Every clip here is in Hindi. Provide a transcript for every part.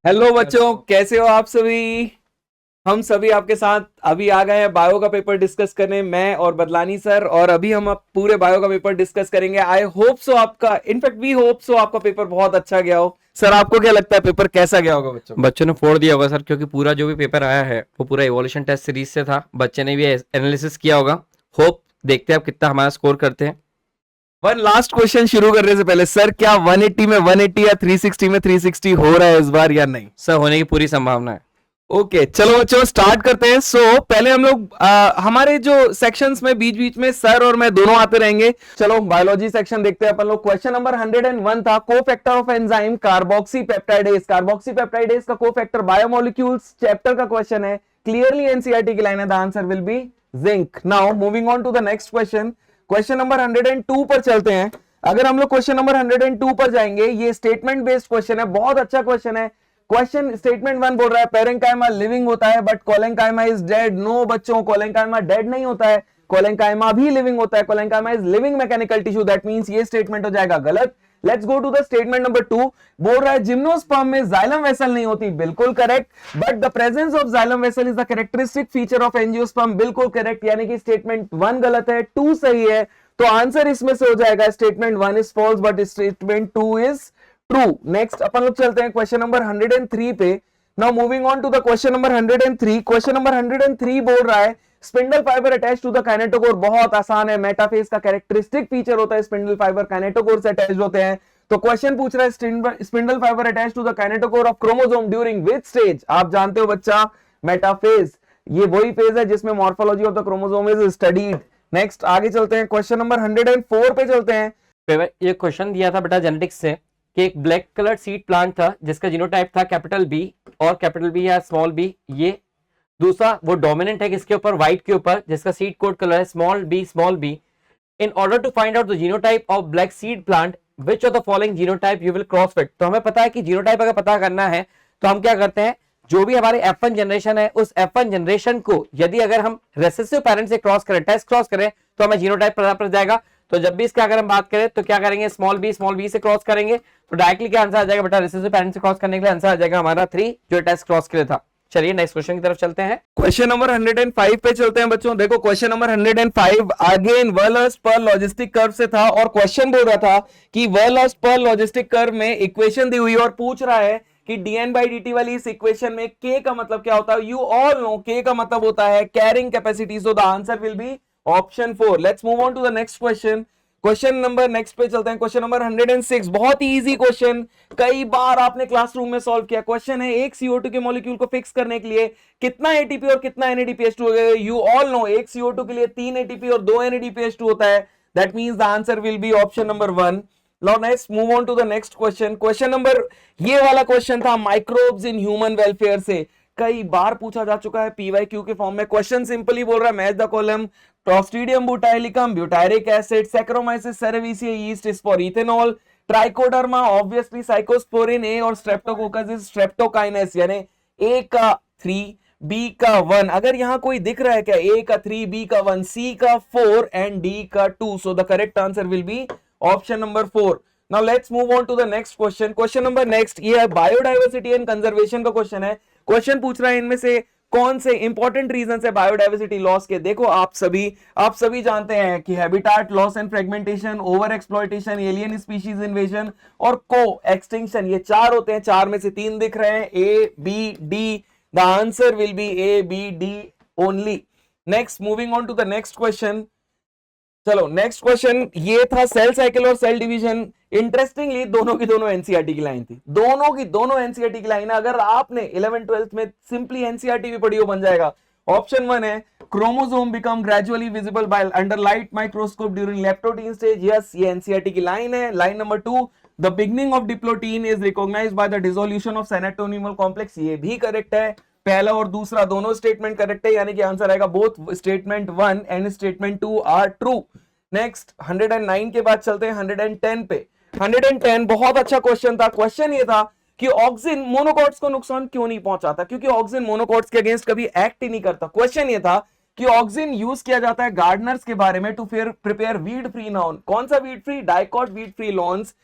हेलो बच्चों, कैसे हो आप सभी। हम सभी आपके साथ अभी आ गए हैं बायो का पेपर डिस्कस करने, मैं और बदलानी सर। और अभी हम अब पूरे बायो का पेपर डिस्कस करेंगे। आई होप सो आपका, इनफैक्ट वी होप सो आपका पेपर बहुत अच्छा गया हो। सर, आपको क्या लगता है पेपर कैसा गया होगा बच्चों। बच्चों ने फोड़ दिया होगा सर, क्योंकि पूरा जो भी पेपर आया है वो पूरा इवोल्यूशन टेस्ट सीरीज से था। बच्चे ने भी एनालिसिस किया होगा। होप देखते हैं आप कितना हमारा स्कोर करते हैं। वन लास्ट क्वेश्चन शुरू करने से पहले, सर क्या 180 में 180 या 360 में 360 हो रहा है इस बार या नहीं। सर होने की पूरी संभावना है। ओके, चलो बच्चों स्टार्ट करते हैं। पहले हम लोग हमारे जो सेक्शंस में बीच बीच में सर और मैं दोनों आते रहेंगे। चलो बायोलॉजी सेक्शन देखते हैं अपन लोग। क्वेश्चन नंबर 101 था, cofactor of enzyme carboxy peptidase. Carboxy peptidase का कोफैक्टर बायोमोलिक्यूल्स चैप्टर का क्वेश्चन है। क्लियरली एनसीईआरटी की लाइन है, the answer will be zinc. Now moving on to the next question. Question number 102 पर चलते हैं। अगर हम लोग क्वेश्चन नंबर 102 पर जाएंगे, ये स्टेटमेंट बेस्ड क्वेश्चन है, बहुत अच्छा क्वेश्चन है। क्वेश्चन स्टेटमेंट वन बोल रहा है पेरेंकाइमा लिविंग होता है बट कोलेंकाइमा इज डेड। नो बच्चों, कोलेंकाइमा डेड नहीं होता है, कोलेंकाइमा भी लिविंग होता है। Collenchyma is living mechanical tissue, that means ये स्टेटमेंट हो जाएगा गलत। Let's go to the statement number 2। बोल रहा है जिम्नोस्पर्म में जाइलम वेसल नहीं होती, बिल्कुल correct. But the presence of xylem vessel is the characteristic feature of angiosperm, बिल्कुल करेक्ट। यानी कि स्टेटमेंट 1 गलत है, 2 सही है। तो आंसर इसमें से हो जाएगा statement 1 is false but statement 2 is true. Next अपन लोग चलते हैं क्वेश्चन नंबर 103 पे। Now moving on to the question number 103। Question number 103 बोल रहा है spindle fibre attach to the kinetochore. बहुत आसान है, मेटाफेज का कैरेक्टरिस्टिक फीचर होता है स्पिंडल फाइबर काइनेटोकोर से अटैच होते हैं। तो क्वेश्चन पूछ रहा है spindle fibre attach to the kinetochore of chromosome during which stage. आप जानते हो बच्चा, मेटाफेज ये वही फेज है जिसमें morphology of the chromosome is studied. Next आगे चलते हैं, क्वेश्चन नंबर 104 पे चलते हैं। ये क्वेश्चन दिया था बेटा जेनेटिक्स से कि एक ब्लैक कलर सीड प्लांट था जिसका जीनोटाइप था कैपिटल बी और कैपिटल बी या स्मॉल बी। ये दूसरा वो डोमिनेंट है किसके ऊपर, व्हाइट के ऊपर, जिसका सीड कोड कलर है small B small B. In order to find out the genotype of black seed plant which of the following genotype you will cross fit. तो हमें पता है कि जीनोटाइप अगर पता करना है तो हम क्या करते हैं, जो भी हमारे F1 जनरेशन है उस F1 जनरेशन को यदि अगर हम रेसेसिव पेरेंट से क्रॉस करें, टेस्ट क्रॉस करें, तो हमें जीनोटाइप पता पड़ जाएगा। तो जब भी इसका अगर हम बात करें तो क्या करेंगे, स्मॉल बी से क्रॉस करेंगे तो डायरेक्टली क्या आंसर आ जाएगा बेटा, रेसेसिव पेरेंट से क्रॉस करने के लिए आंसर आ जाएगा हमारा 3, जो टेस्ट क्रॉस के लिए था। चलिए नेक्स्ट क्वेश्चन की तरफ चलते हैं। क्वेश्चन नंबर 105 पे चलते हैं बच्चों। देखो क्वेश्चन नंबर 105 अगेन वर्लर्स पर लॉजिस्टिक कर्व से था और क्वेश्चन बोल रहा था कि वर्लर्स पर लॉजिस्टिक कर्व में इक्वेशन दी हुई और पूछ रहा है कि dn/dt वाली इस इक्वेशन में k का मतलब क्या होता है। यू ऑल नो k का मतलब होता है carrying capacity, so the answer will be option 4। Let's move on to the next question. Question number next पे चलते हैं, क्वेश्चन नंबर 106। बहुत ही इजी क्वेश्चन, कई बार आपने क्लासरूम में सॉल्व किया। क्वेश्चन है एक CO2 के मॉलिक्यूल को फिक्स करने के लिए कितना एटीपी और कितना NADPH2 होगा। यू ऑल नो एक CO2 के लिए 3 एटीपी और 2 NADPH2 होता है, that means the answer will be option number 1। Now next move on to the next question. Question number, ये वाला क्वेश्चन था माइक्रोब्स इन ह्यूमन वेलफेयर से, कई बार पूछा जा चुका है पीवाईक्यू के फॉर्म में। क्वेश्चन सिंपली बोल रहा है match the column Clostridium butylicum butyric acid Saccharomyces cerevisiae yeast is for ethanol Trichoderma obviously cyclosporin A और स्ट्रेप्टोकोकस इज स्ट्रेप्टोकाइनेस। यानी ए का 3 बी का 1, अगर यहां कोई दिख रहा है क्या, ए का 3 बी का 1 सी का 4 एंड डी का 2, so the correct answer will be option number 4। Now let's move on to the next question. Question number next ये है बायोडाइवर्सिटी एंड कंजर्वेशन का क्वेश्चन है। क्वेश्चन पूछ रहा है इनमें से कौन से इंपॉर्टेंट रीजन है बायोडाइवर्सिटी लॉस के। देखो आप सभी जानते हैं कि habitat loss and fragmentation, over exploitation, alien species invasion और को एक्सटिंक्शन, ये 4 होते हैं। 4 में से 3 दिख रहे हैं, A B D, the answer will be A B D only. Next moving on to the next question. चलो नेक्स्ट क्वेश्चन ये था सेल साइकिल और सेल डिवीजन। इंटरेस्टिंगली दोनों की दोनों एनसीईआरटी की लाइन थी, दोनों की दोनों एनसीईआरटी की लाइन है। अगर आपने 11th 12th में सिंपली एनसीईआरटी भी पढ़ी हो बन जाएगा। ऑप्शन 1 है chromosome become gradually visible by under light microscope during leptotene stage. Yes, ये एनसीईआरटी की लाइन है। Line number 2, the beginning of diplotene is recognised by the dissolution of synaptonemal complex, ये भी करेक्ट है। पहला और दूसरा दोनों स्टेटमेंट करेक्ट है, यानी कि आंसर आएगा both statement 1 and statement 2 are true. Next 109 के बाद चलते हैं 110 पे। 110 बहुत अच्छा क्वेश्चन था। क्वेश्चन ये था कि ऑक्सिन मोनोकॉट्स को नुकसान क्यों नहीं पहुंचाता, क्योंकि ऑक्सिन मोनोकॉट्स के अगेंस्ट कभी एक्ट ही नहीं करता। क्वेश्चन ये था कि ऑक्सिन यूज किया जाता है गार्डनर्स के बारे में टू फिर प्रिपेयर वीड फ्री लॉन। कौन सा weed free, dicot weed free lawns.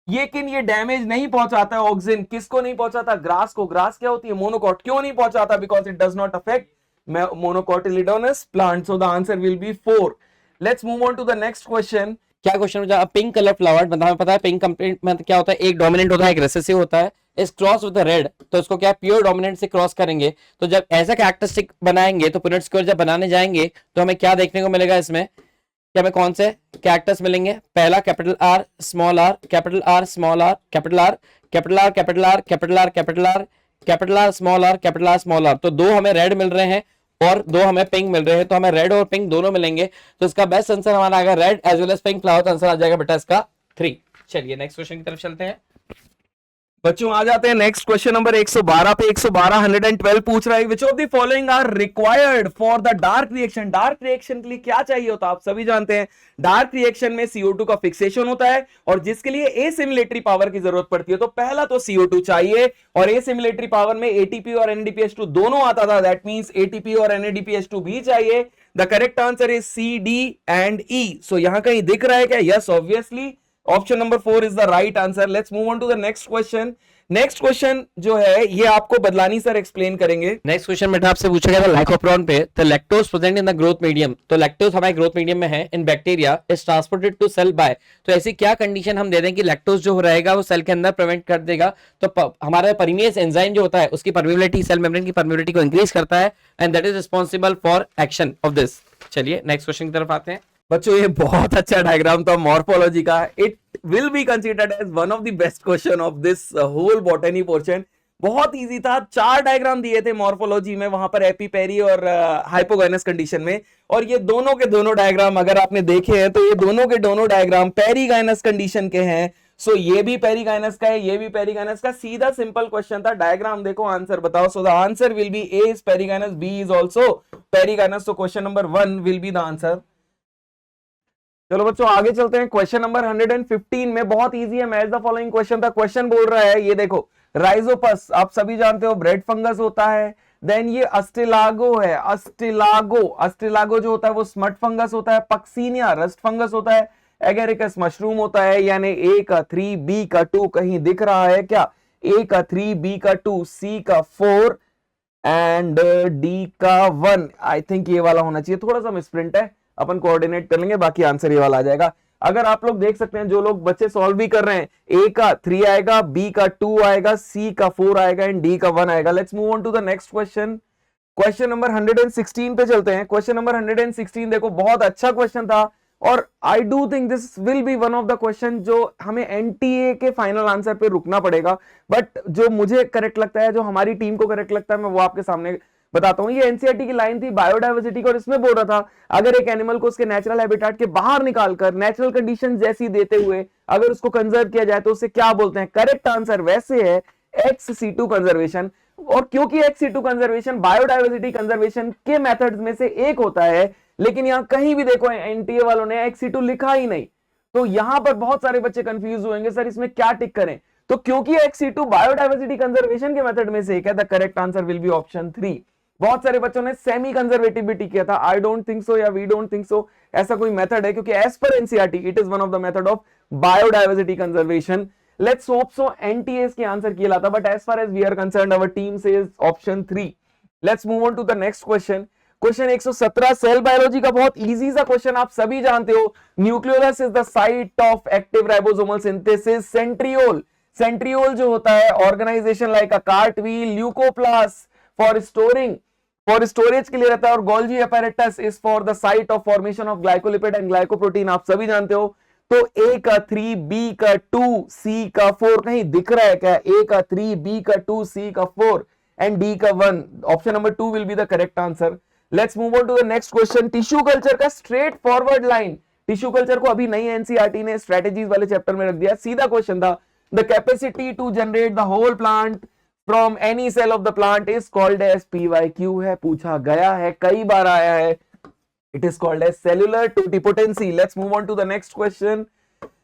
लेकिन ये डैमेज नहीं पहुंचाता है ऑक्सिन। किसको नहीं पहुंचाता? ग्रास को। ग्रास क्या होती है? मोनोकॉट। क्यों नहीं पहुंचाता? Because it does not affect monocotyledonous plant. So the answer will be 4। Let's move on to the next question. क्या क्वेश्चन हो? पिंक कलर फ्लावर, मतलब हमें पता है पिंक कंप्लीट में क्या होता है, एक डोमिनेंट होता है एक रिसेसिव होता है। इस क्रॉस विद रेड, तो इसको क्या प्योर डोमिनेंट से क्रॉस करेंगे, तो जब ऐसा कैरेक्टरिस्टिक बनाएंगे तो पुनेट स्क्वायर जब बनाने जाएंगे तो हमें क्या देखने को मिलेगा इसमें कि हमें कौन से कैरेक्टर्स मिलेंगे? पहला capital R small R, capital R small R, capital R, capital R, capital R, capital R, capital R, capital R small R, capital R small R. तो दो हमें रेड मिल रहे हैं और दो हमें पिंक मिल रहे हैं, तो हमें रेड और पिंक दोनों मिलेंगे। तो इसका बेस्ट आंसर हमारा आएगा red as well as pink flower. तो आंसर आ जाएगा बेटा इसका 3। चलिए नेक्स्ट क्वेश्चन की तरफ चलते हैं। बच्चों आ जाते हैं नेक्स्ट क्वेश्चन नंबर 112 पे। 112 112 पूछ रहा है which of the following are required for the dark reaction. Dark reaction के लिए क्या चाहिए होता है? आप सभी जानते हैं डार्क रिएक्शन में CO2 का फिक्सेशन होता है और जिसके लिए एसिमिलेटरी पावर की जरूरत पड़ती है। तो पहला तो CO2 चाहिए और एसिमिलेटरी पावर में ATP और NADPH2 दोनों आता था। दैट मींस ATP और NADPH2 भी चाहिए। The correct answer is C, D and E। So यहां कहीं दिख रहा है क्या? Yes, obviously option number 4 is the right answer. Let's move on to the next question. Next question जो है ये आपको बदलानी सर एक्सप्लेन करेंगे। नेक्स्ट क्वेश्चन बेटा आपसे पूछा गया था लाइकोप्रोन पे, तो lactose present in the growth medium. तो लैक्टोज हमारे ग्रोथ मीडियम में है in bacteria is transported to cell by. तो ऐसी क्या कंडीशन हम दे दें कि लैक्टोज जो रहेगा वो सेल के अंदर प्रिवेंट कर देगा? तो हमारा परमिएस एंजाइम जो होता है उसकी परमिबिलिटी, सेल मेम्ब्रेन की परमिबिलिटी को इंक्रीज करता है and that is responsible for action of this. चलिए नेक्स्ट क्वेश्चन की तरफ आते हैं। बच्चों ये बहुत अच्छा डायग्राम था मॉर्फोलॉजी का। It will be considered as one of the best question of this whole botany portion. बहुत इजी था। 4 डायग्राम दिए थे मॉर्फोलॉजी में, वहां पर एपीपेरी और हाइपोगाइनस कंडीशन में। और ये दोनों के दोनों डायग्राम अगर आपने देखे हैं तो ये दोनों के दोनों डायग्राम पेरीगाइनस कंडीशन के हैं। सो ये भी पेरीगाइनस का है, ये भी पेरीगाइनस का। सीधा सिंपल क्वेश्चन था। डायग्राम देखो, आंसर बताओ। सो the answer will B A is perigynous, B is also perigynous. So question number 1 will be the answer. चलो बच्चों आगे चलते हैं। क्वेश्चन नंबर 115 में बहुत इजी है। मैच द फॉलोइंग क्वेश्चन था। क्वेश्चन बोल रहा है ये देखो, राइजोपस आप सभी जानते हो ब्रेड फंगस होता है। देन ये अस्टिलागो है, अस्टिलागो जो होता है वो स्मट फंगस होता है। पक्सीनिया रस्ट फंगस होता है। एगेरिकस मशरूम होता है। यानी A का 3, B का 2 कहीं दिख रहा है क्या? A का 3, B का 2, C का 4 एंड D का 1। आई थिंक ये वाला होना चाहिए। थोड़ा सा मिसप्रिंट है, अपन कोऑर्डिनेट कर लेंगे, बाकी आंसर ये वाला आ जाएगा। अगर आप लोग देख सकते हैं, जो लोग बच्चे सॉल्व भी कर रहे हैं, A का 3 आएगा, B का 2 आएगा, C का 4 आएगा एंड D का 1 आएगा। Let's move on to the next question. Question number 116 पे चलते हैं। क्वेश्चन नंबर 116 देखो, बहुत अच्छा क्वेश्चन था और I do think this will B one of the question जो हमें NTA के फाइनल आंसर पे रुकना पड़ेगा। बट जो मुझे करेक्ट लगता है, जो हमारी टीम को करेक्ट लगता है, मैं वो आपके सामने बताता हूं। ये एनसीईआरटी की लाइन थी बायोडायवर्सिटी की और इसमें बोल रहा था अगर एक एनिमल को उसके नेचुरल हैबिटेट के बाहर निकालकर नेचुरल कंडीशन जैसी देते हुए अगर उसको कंजर्व किया जाए तो उसे क्या बोलते हैं? करेक्ट आंसर वैसे है ex-situ कंजर्वेशन। और क्योंकि ex-situ कंजर्वेशन बायोडायवर्सिटी कंजर्वेशन के मेथड्स में से एक होता है, लेकिन यहां कहीं भी देखो एनटीए वालों ने ex-situ लिखा ही नहीं। तो यहां पर बहुत सारे बच्चे कंफ्यूज हुएंगे, सर इसमें क्या टिक करें? तो क्योंकि ex-situ बायोडायवर्सिटी कंजर्वेशन के मेथड में से एक है, the correct answer will be option 3। बहुत सारे बच्चों ने सेमी कंजर्वेटिव भी टिक किया था। आई डोंट थिंक सो या वी डोंट थिंक सो ऐसा कोई मेथड है, क्योंकि as per NCERT it is one of the method of biodiversity conservation. Let's hope so NTS की आंसर किया लाता, but as far as we are concerned our team says option 3। Let's move on to the next question. Question 117 cell biology का बहुत इजी सा क्वेश्चन, आप सभी जानते हो। Nucleolus is the site of active ribosomal synthesis. Centriole जो होता है organisation like a cart wheel. Leucoplast for storage के लिए रहता है और Golgi apparatus is for the site of formation of glycolipid and glycoprotein. आप सभी जानते हो। तो A का 3, B का 2, C का 4 कहीं दिख रहा है क्या? A का 3, B का 2, C का 4 एंड D का 1। Option number 2 will be the correct answer. Let's move on to the next question. Tissue culture का straightforward line. Tissue culture को अभी नई एनसीईआरटी ने स्ट्रेटेजीज वाले चैप्टर में रख दिया। सीधा क्वेश्चन था, the capacity to generate the whole plant from any cell of the plant is called as PYQ है, पूछा गया है, कई बार आया है। It is called as cellular totipotency. Let's move on to the next question.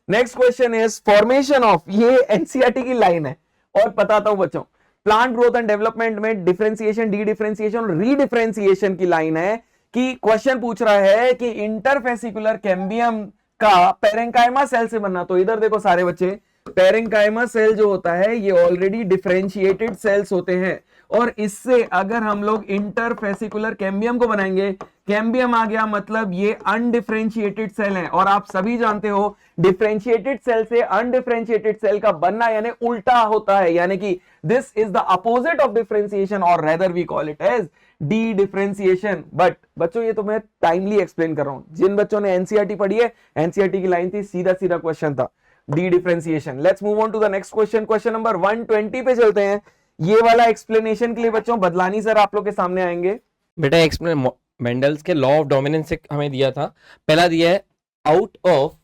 Next question is formation of, ये एनसीईआरटी की लाइन है और बताता हूं बच्चों, प्लांट ग्रोथ एंड डेवलपमेंट में डिफरेंशिएशन, डी डिफरेंशिएशन और रीडिफरेंशिएशन की लाइन है कि क्वेश्चन पूछ रहा है कि इंटरफेसिकुलर कैम्बियम का पेरेंकाइमा सेल से बनना। तो इधर देखो सारे बच्चे, पेरेंकाइमा सेल जो होता है ये ऑलरेडी डिफरेंशिएटेड सेल्स होते हैं, और इससे अगर हम लोग इंटरफेसिकुलर कैम्बियम को बनाएंगे, कैम्बियम आ गया मतलब ये अनडिफरेंशिएटेड सेल है, और आप सभी जानते हो डिफरेंशिएटेड सेल से अनडिफरेंशिएटेड सेल का बनना यानी उल्टा होता है, यानी कि this is the opposite of differentiation, और rather we call it as dedifferentiation. But बच्चों ये तो मैं टाइमली एक्सप्लेन कर रहा हूं, जिन बच्चों ने एनसीईआरटी पढ़ी है, एनसीईआरटी की लाइन थी, सीधा सीधा क्वेश्चन था dedifferentiation. Let's move on to the next question, question number 120 पे चलते हैं। ये वाला एक्सप्लेनेशन के लिए बच्चों बदलानी सर आप लोग के सामने आएंगे। बेटा एक्सप्लेन मेंडल्स के लॉ ऑफ डोमिनेंस से हमें दिया था, पहला दिया है out of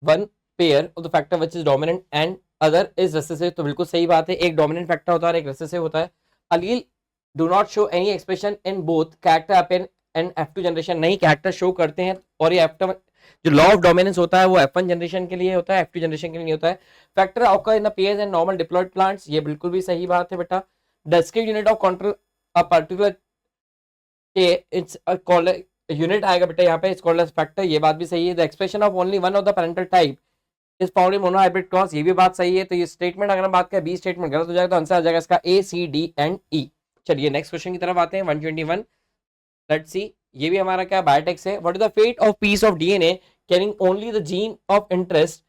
one pair of the factor which is dominant and other is recessive, तो बिल्कुल सही बात है, एक डोमिनेंट फैक्टर होता है और एक रिसेसिव होता है। Allele do not show any expression in both character appear and F2 generation, नहीं कैरेक्टर शो करते हैं, और ये F2 जो लॉ ऑफ डोमिनेंस होता है वो F1 जनरेशन के लिए होता है, F2 जनरेशन के लिए नहीं होता है। Factor occur in the pairs and normal diploid plants, ये बिल्कुल भी सही बात है बेटा। Discrete unit of control a particular it's called unit आएगा बेटा यहाँ पे, इट्स कॉल्ड एज फैक्टर, ये बात भी सही है। The expression of only one of the parental type is found in monohybrid cross, ये भी बात सही है। तो ये स्टेटमेंट अगर हम बात करें बी स्टेटमेंट गलत हो जाएगा, तो आंसर आ जाएगा इसका ए सी डी एंड ई। चलिए नेक्स्ट क्वेश्चन की तरफ आते हैं 121। लेट्स सी, ये भी हमारा क्या बायोटेक्स है। What is the fate of piece of DNA carrying only the gene of interest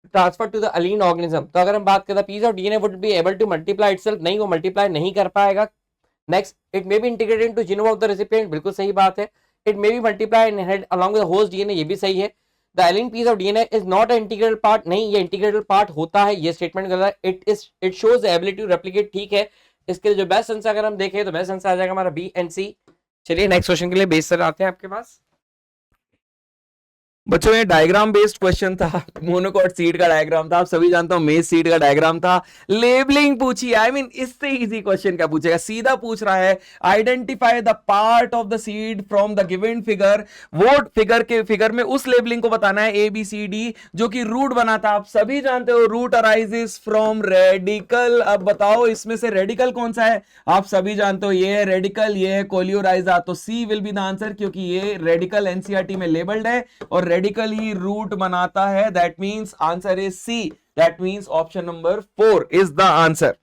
transfer to the alien organism, तो अगर हम बात करें piece of DNA would be able to multiply itself, नहीं वो मल्टीप्लाई नहीं कर पाएगा। Next, it may be integrated into genome of the recipient, बिल्कुल सही बात है। It may be multiply and head along with the host DNA, ये भी सही है। The alien piece of DNA is not a integral part, नहीं ये इंटीग्रल पार्ट होता है, ये स्टेटमेंट गलत है। It shows the ability to replicate, ठीक है। इसके लिए जो बेस्ट आंसर अगर हम देखें तो बेस्ट आंसर आ जाएगा हमारा बी एंड सी। चलिए नेक्स्ट क्वेश्चन के लिए बेस सर आते हैं आपके पास। बच्चों ये डायग्राम बेस्ड क्वेश्चन था, मोनोकॉट सीड का डायग्राम था, आप सभी जानते हो मेज सीड का डायग्राम था। लेबलिंग पूछी, आई मीन इससे इजी क्वेश्चन क्या पूछेगा, सीधा पूछ रहा है identify the part of the seed from the given figure, वो फिगर में उस लेबलिंग को बताना है, ए बी सी डी, जो कि रूट बनाता। आप सभी जानते हो रूट अराइजेस फ्रॉम रेडिकल। अब बताओ इसमें से रेडिकल कौन सा है, आप सभी जानते हो ये है रेडिकल, ये है कोलियोराइजा, तो सी विल बी द आंसर, क्योंकि ये रेडिकल एनसीईआरटी में लेबल्ड है और रेडिकल ही रूट बनाता है। That means answer is C, that means option number 4 is the answer.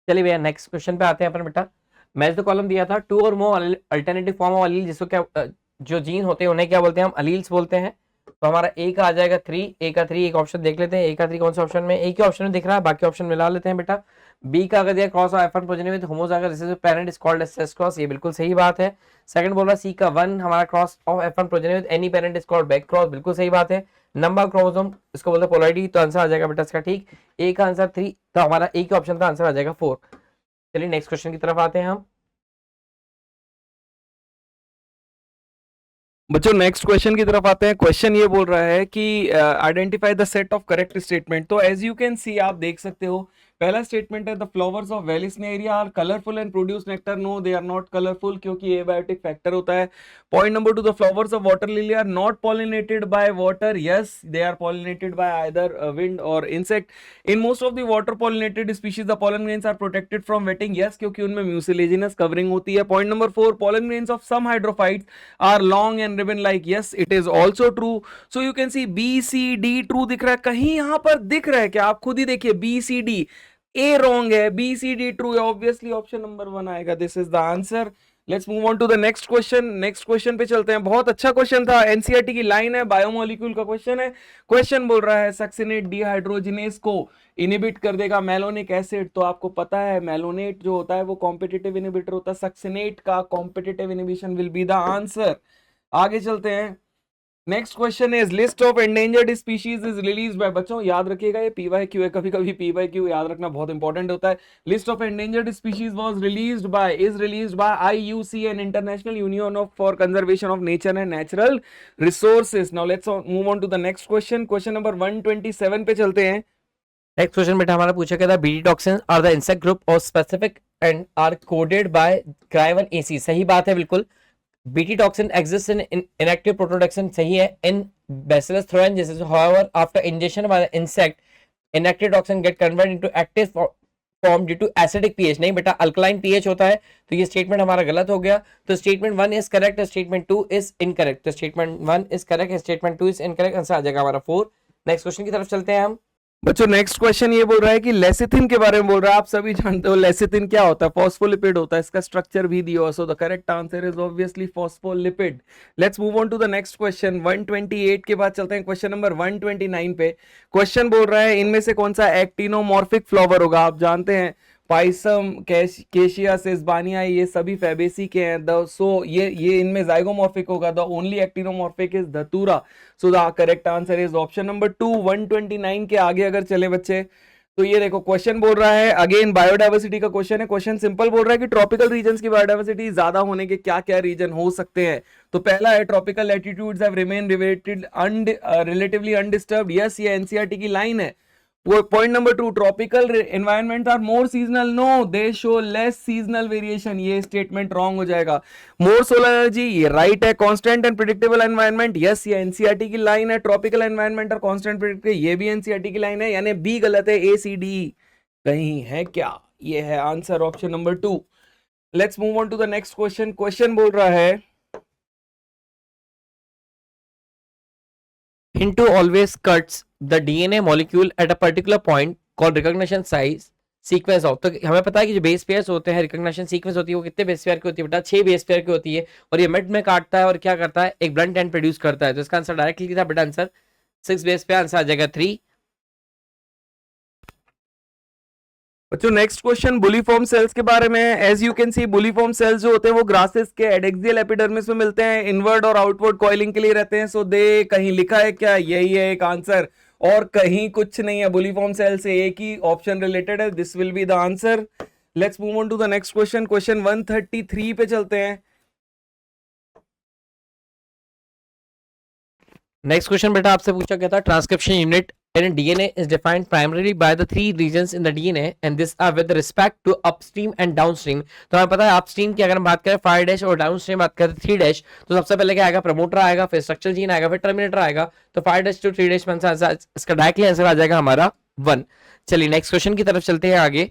चलिए भैया नेक्स्ट क्वेश्चन पे आते हैं अपन बेटा। मैच द कॉलम दिया था, टू और मोर अल्टरनेटिव फॉर्म ऑफ अलील, जिसको क्या जो जीन होते हैं उन्हें क्या बोलते हैं हम, अलील्स बोलते हैं। तो हमारा ए का आ जाएगा 3, ए का 3, एक ऑप्शन देख लेते हैं, ए का 3 कौन सा ऑप्शन में, ए के ऑप्शन में दिख रहा है, बाकी ऑप्शन मिला लेते हैं बेटा। बी का अगर दिया cross of F1 progeny with homozygous recessive parent is called as sex cross, ये बिल्कुल सही बात है। सेकंड बोल रहा है सी का 1 हमारा cross of F1 progeny with any parent is called back cross, बिल्कुल सही बात है। नंबर क्रोमोसोम इसको बोलते हैं पोलैरिटी, तो आंसर आ जाएगा बेटा इसका ठीक। ए का आंसर 3, तो हमारा ए का ऑप्शन था, आंसर आ जाएगा 4। चलिए नेक्स्ट क्वेश्चन की तरफ आते हैं हम। बच्चों नेक्स्ट क्वेश्चन की तरफ आते हैं। क्वेश्चन ये बोल रहा है कि identify the set of correct statement. तो एज यू कैन सी, आप देख सकते हो पहला स्टेटमेंट है the flowers of Vallisneria are colourful and produce nectar, no they are not colourful, क्योंकि एबायोटिक फैक्टर होता है। Point number 2, the flowers of water lily are not pollinated by water, yes they are pollinated by either wind और insect. In most of the water pollinated species the pollen grains are protected from wetting, yes क्योंकि उनमें म्यूसिलेजिनस कवरिंग होती है। Point number 4, pollen grains of some hydrophytes are long and ribbon like, yes it is also true. So you can see B C D true दिख रहा है, कहीं यहां पर दिख रहा है क्या, आप खुद ही देखिए B C D, A wrong है, बी सी डी ट्रू है, ऑब्वियसली ऑप्शन नंबर 1 आएगा, this is the answer. Let's move on to the next question. Next question पे चलते हैं, बहुत अच्छा क्वेश्चन था, एनसीईआरटी की लाइन है, बायोमोलिक्यूल का क्वेश्चन है। क्वेश्चन बोल रहा है सक्सिनेट डिहाइड्रोजिनेस को इनिबिट कर देगा मैलोनिक एसिड, तो आपको पता है मैलोनेट जो होता है वो कॉम्पिटिटिव इनिबिटर होता है, सक्सिनेट का competitive inhibition will be the answer. आगे चलते हैं, next question is list of endangered species is released bye, बच्चों याद रखिएगा ये पीवाईक्यू है, कभी कभी पीवाईक्यू याद रखना बहुत इंपॉर्टेंट होता है। List of endangered species was released by, is released by IUCN, international union of for conservation of nature and natural resources. Now let's move on to the next question. Question number 127 पे चलते हैं। नेक्स्ट क्वेश्चन बेटा हमारा पूछा गया था BT toxin are the insect group और specific and are coded by cry one AC, सही बात है बिल्कुल। BT toxin exist in inactive prototoxin, सही है, in Bacillus thuringiensis, however after injection by the insect inactive toxin get converted into active form due to acidic pH, नहीं बेटा अल्कलाइन पीएच होता है, तो ये स्टेटमेंट हमारा गलत हो गया। तो statement 1 is correct, statement 2 is incorrect. तो statement 1 is correct, statement 2 is incorrect, answer आ जाएगा हमारा 4। नेक्स्ट क्वेश्चन की तरफ चलते हैं हम। बच्चों नेक्स्ट क्वेश्चन ये बोल रहा है कि लेसिथिन के बारे में बोल रहा है। आप सभी जानते हो लेसिथिन क्या होता है, फॉस्फोलिपिड होता है, इसका स्ट्रक्चर भी दिया हुआ। So the correct answer is obviously phospholipid. Let's move on to the next question. 128 के बाद चलते हैं क्वेश्चन नंबर 129 पे। क्वेश्चन बोल रहा है इनमें से कौन सा एक्टिनोमॉर्फिक फ्लावर होगा। आप जानते हैं पाइसम, केशिया, सेस्बानिया, ये सभी फैबेसी के हैं। सो ये इनमें जाइगोमॉर्फिक होगा। द ओनली एक्टिनोमॉर्फिक इज धतूरा। सो the correct answer is option number 2। 129 के आगे अगर चले बच्चे तो ये देखो क्वेश्चन बोल रहा है अगेन बायोडाइवर्सिटी का क्वेश्चन है। क्वेश्चन सिंपल बोल रहा है कि ट्रॉपिकल रीजन्स की बायोडाइवर्सिटी ज्यादा होने के क्या क्या रीजन हो सकते हैं। तो पहला है tropical latitudes have remain relatively undisturbed. Yes, ये एनसीईआरटी की लाइन है। Point number 2, tropical environment are more seasonal. No, they show less seasonal variation. ये स्टेटमेंट रॉन्ग हो जाएगा। मोर सोलर एनर्जी, ये राइट है। Constant and predictable environment, yes, ये एनसीईआरटी की लाइन है। ट्रॉपिकल एनवायरनमेंट और कांस्टेंट प्रेडिक्टेबल, ये भी एनसीईआरटी की लाइन है, यानी बी गलत है, ए सी डी कहीं है क्या। ये है answer option number 2। Let's move on to the next question. Question बोल रहा है Hinto always cuts the DNA molecule at a particular point called recognition size sequence of। तो हमें पता है कि जो बेस पेयर्स होते हैं, रिकॉग्निशन सीक्वेंस होती है, वो कितने बेस पेयर की होती है बेटा, 6 बेस पेयर की होती है। और ये मिड में काटता है और क्या करता है, एक ब्लंट एंड प्रोड्यूस करता है। तो इसका आंसर डायरेक्टली था बेटा आंसर 6 बेस पेयर, आंसर आ जाएगा 3। बच्चों नेक्स्ट क्वेश्चन बुलीफॉर्म सेल्स के बारे में है। As you can see bulliform cells जो होते हैं वो ग्रासेस के एडेक्सियल एपिडर्मिस में मिलते हैं, इनवर्ड और आउटवर्ड कॉइलिंग के लिए रहते हैं। सो दे कहीं लिखा है क्या, यही है एक आंसर और कहीं कुछ नहीं है। बुलीफॉर्म सेल से एक ही ऑप्शन रिलेटेड है, this will be the answer. Let's move on to the next question. Question 133 पे चलते हैं। नेक्स्ट क्वेश्चन बेटा आपसे पूछा गया था transcription unit in DNA is defined primarily by the 3 regions in the DNA and this are with respect to upstream and downstream। तो हमें पता है अपस्ट्रीम की अगर हम बात करें 5' और डाउनस्ट्रीम बात करें 3', तो सबसे पहले क्या आएगा, प्रमोटर आएगा, फिर स्ट्रक्चरल जीन आएगा, फिर टर्मिनेटर आएगा। तो 5' to 3' में इसका डायरेक्टली आंसर आ जाएगा हमारा 1। चलिए नेक्स्ट क्वेश्चन की तरफ चलते हैं आगे।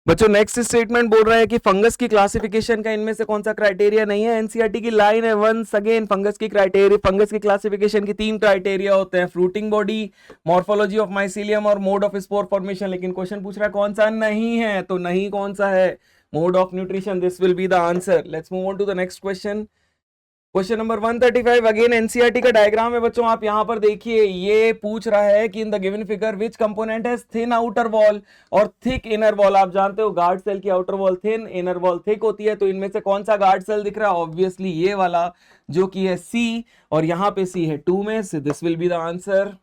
बच्चों नेक्स्ट स्टेटमेंट बोल रहा है कि फंगस की क्लासिफिकेशन का इनमें से कौन सा क्राइटेरिया नहीं है। एनसीईआरटी की लाइन है वंस अगेन फंगस की क्लासिफिकेशन की 3 क्राइटेरिया होते हैं, fruiting body, morphology of mycelium और मोड ऑफ स्पोर फॉर्मेशन। लेकिन क्वेश्चन पूछ रहा है कौन सा नहीं है, तो नहीं कौन सा है, mode of nutrition, this will be the answer. Let's move on to the next question. Question number 135 again NCERT का डायग्राम है बच्चों। आप यहां पर देखिए, ये पूछ रहा है कि in the given figure which component has thin outer wall और थिक इनर वॉल। आप जानते हो गार्ड सेल की outer wall thin, inner wall thick होती है। तो इनमें से कौन सा गार्ड सेल दिख रहा है, ऑब्वियसली ये वाला जो कि है सी, और यहां पे सी है 2 में, so this will be the answer.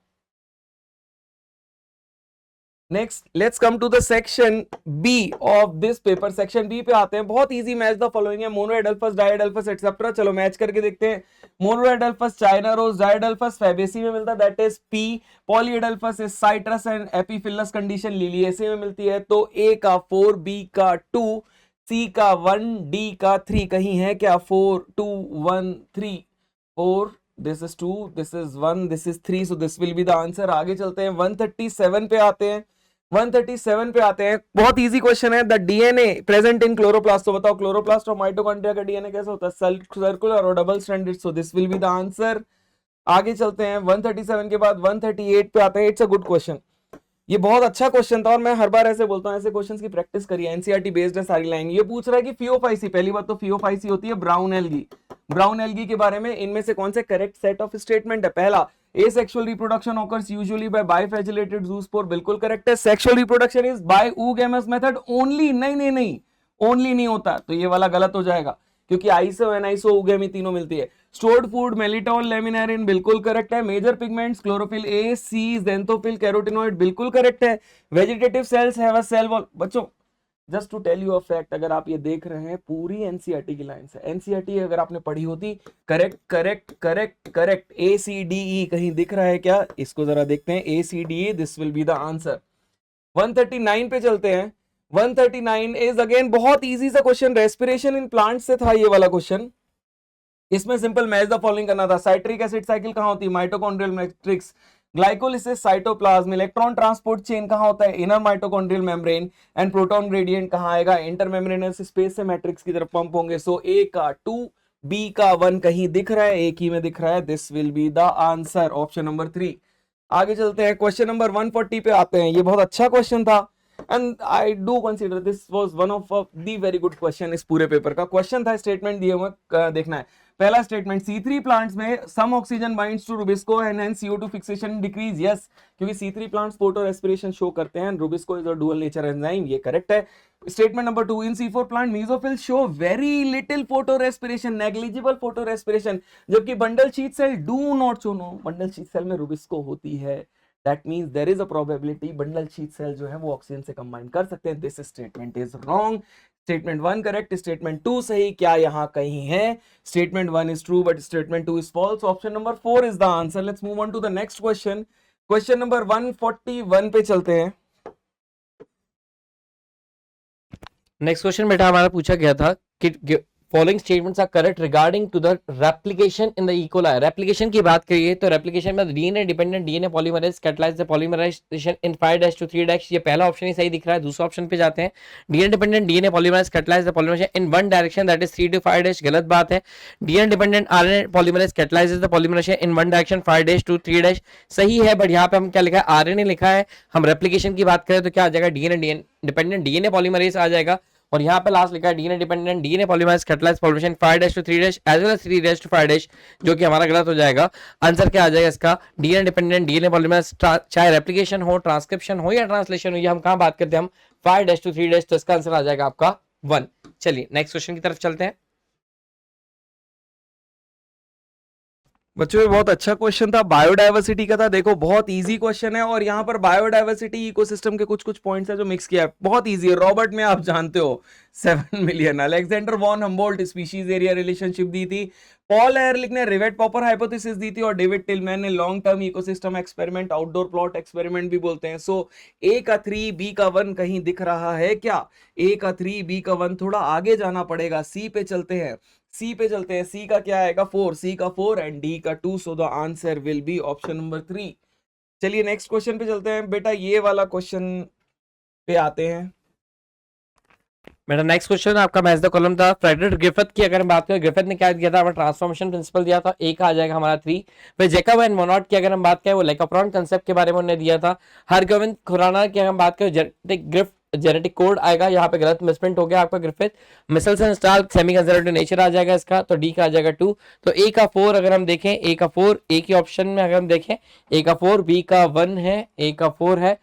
Next let's come to the section B of this paper. Section B पे आते हैं, बहुत इजी, मैच द फॉलोइंग है, मोनोएडल्फस, डाइएडल्फस एटसेट्रा। चलो मैच करके देखते हैं। मोनोएडल्फस चाइना रोज, डाइएडल्फस फैबेसी में मिलता है, that is P. Polyadelphous is citrus and epiphyllous condition Liliaceae में मिलती है। तो ए का 4, बी का 2, सी का 1, डी का 3 कहीं है क्या, 4 2 1 3 4, this is 2, this is 1, this is 3, so this will be the answer. आगे चलते हैं 137 पे आते हैं। 137 पे आते हैं, बहुत इजी क्वेश्चन है। The DNA present in chloroplast, तो बताओ क्लोरोप्लास्ट और माइटोकॉन्ड्रिया का डीएनए कैसा होता है, सर्कुलर और double stranded, so this will be the answer. आगे चलते हैं 137 के बाद 138 पे आते हैं। इट्स अ गुड क्वेश्चन, ये बहुत अच्छा क्वेश्चन था और मैं हर बार ऐसे बोलता हूं, ऐसे क्वेश्चंस की प्रैक्टिस करिए, एनसीईआरटी बेस्ड है सारी लाइन। ये पूछ रहा है कि फियोफाइसी, पहली बात तो फियोफाइसी होती है ब्राउन एल्गी। ब्राउन एल्गी के बारे में इनमें से कौन से करेक्ट सेट ऑफ स्टेटमेंट है। पहला, asexual reproduction occurs usually by biflagellated zoospore, बिल्कुल करेक्ट है। sexual reproduction is by oogamous method only, नहीं only नहीं होता, तो ये वाला गलत हो जाएगा क्योंकि आइसो एनाइसो oogamy तीनों मिलती है। स्टोर्ड फूड मेलिटॉल लेमिनारिन बिल्कुल करेक्ट है। Major pigments chlorophyll A, C, xanthophyll, carotenoid बिल्कुल करेक्ट है। Vegetative cells have a cell wall. बच्चों just to tell you a fact, अगर आप ये देख रहे हैं पूरी एनसीईआरटी की लाइन से, एनसीईआरटी अगर आपने पढ़ी होती, correct correct correct correct, A C D E कहीं दिख रहा है क्या, इसको जरा देखते हैं, A C D E, this will be the answer. 139 पे चलते हैं। 139 इज अगेन बहुत इजी सा क्वेश्चन, रेस्पिरेशन इन प्लांट से था ये वाला क्वेश्चन। इसमें सिंपल मैच द फॉलोइंग करना था। साइट्रिक एसिड साइकिल कहां होती है, mitochondrial matrix, glycolysis cytoplasm, electron transport chain कहाँ होता है, inner mitochondrial membrane, and proton gradient कहाँ आएगा, इंटरमेम्ब्रेनस स्पेस से मैट्रिक्स की तरफ पंप होंगे। सो ए का 2, बी का 1 कहीं दिख रहा है, एक ही में दिख रहा है, this will be the answer, option number 3। आगे चलते हैं, क्वेश्चन नंबर 140 पे आते हैं। ये बहुत अच्छा क्वेश्चन था and I do consider this was one of the very good question. इस पूरे पेपर का क्वेश्चन था, स्टेटमेंट दिए हुए देखना है। पहला स्टेटमेंट, C3 प्लांट्स में some oxygen binds to rubisco and hence CO2 fixation decrease. Yes, क्योंकि C3 plants photorespiration show करते हैं, rubisco is a dual nature enzyme, ये करेक्ट है। Statement number 2, in C4 plant mesophyll show very little photorespiration, negligible photorespiration, जबकि bundle sheath cell do not show. No, bundle sheath cell में रुबिस्को होती है, that means there is a probability bundle sheath cell जो है वो ऑक्सीजन से कंबाइन कर सकते हैं। This statement is wrong. Statement 1 correct, statement 2 सही, क्या यहां कहीं है, statement 1 is true but statement 2 is false, option number 4 is the answer. Let's move on to the next question. Question number 141 पे चलते हैं। नेक्स्ट क्वेश्चन बेटा हमारा पूछा गया था कि following statements are correct regarding to the replication in the E coli. Replication की बात करिए तो रेप्लिकेशन में DNA dependent DNA polymerase catalyse the polymerisation in 5' to 3', ये पहला ऑप्शन ही सही दिख रहा है। दूसरा ऑप्शन पे जाते हैं, DNA dependent DNA polymerase catalyse the polymerisation in 1 direction, that is 3 to 5', गलत बात है। DNA dependent RNA polymerase catalyse the polymerisation in 1 direction 5' to 3', सही है, बट यहाँ पे हम क्या लिखा है, आरएनए लिखा है। हम रेप्लिकेशन की बात करें तो क्या आ जाएगा, डीएनए डिपेंडेंट डीएनए पॉलीमरेज आ जाएगा, और यहाँ पे लास्ट लिखा है DNA dependent DNA polymerase catalyse polymerisation 5' to 3' as well as 3' to 5', जो कि हमारा गलत हो जाएगा। आंसर क्या आ जाएगा इसका, डीएनए डिपेंडेंट डीएनए पॉलीमराइज, चाहे रेप्लिकेशन हो, ट्रांसक्रिप्शन हो या ट्रांसलेशन हो, ये हम कहाँ बात करते हैं, हम 5' to 3', तो इसका आंसर आ जाएगा आपका 1। चलिए नेक्स्ट क्वेश्चन की तरफ चलते हैं। बच्चों ये बहुत अच्छा क्वेश्चन था, बायोडायवर्सिटी का था। देखो बहुत इजी क्वेश्चन है, और यहाँ पर बायोडायवर्सिटी इकोसिस्टम के कुछ कुछ पॉइंट्स है जो मिक्स किया है, बहुत इजी है। रॉबर्ट में आप जानते हो 7 million, Alexander von Humboldt species area relationship दी थी, पॉल एहरलिख ने रिवेट पॉपर हाइपोथेसिस दी थी, और डेविड टिलमैन ने long term ecosystem experiment, outdoor plot experiment भी बोलते हैं। सो ए का 3 बी का 1 कहीं दिख रहा है क्या, ए का 3 बी का 1, थोड़ा आगे जाना पड़ेगा, सी पे चलते हैं, सी पे चलते हैं। सी का क्या आएगा, 4, सी का 4 एंड डी का 2, so the answer will be option number 3। चलिए नेक्स्ट क्वेश्चन पे चलते हैं। बेटा ये वाला क्वेश्चन पे आते हैं। मेरा नेक्स्ट क्वेश्चन आपका मैच द कॉलम था, फ्रेडरिक ग्रिफिथ की अगर हम बात करें, ग्रिफिथ ने क्या दिया था, हमारा ट्रांसफॉर्मेशन प्रिंसिपल दिया था, एक आ जाएगा हमारा 3। फिर जैकब एंड मोनॉट की अगर हम बात करें, वो लेकाप्रॉन कंसेप्ट के बारे में उन्होंने दिया था। हरगोविंद खुराना की अगर हम बात करें, जेनेटिक कोड आएगा, यहाँ पे गलत मिसप्रिंट हो गया आपका Griffith. Meselson Stahl semi conservative nature आ जाएगा इसका, तो डी का आ जाएगा 2। तो ए का 4 अगर हम देखें, ए का 4, ए की ऑप्शन में अगर हम देखें, ए का 4, बी का 1 है, ए का 4 है,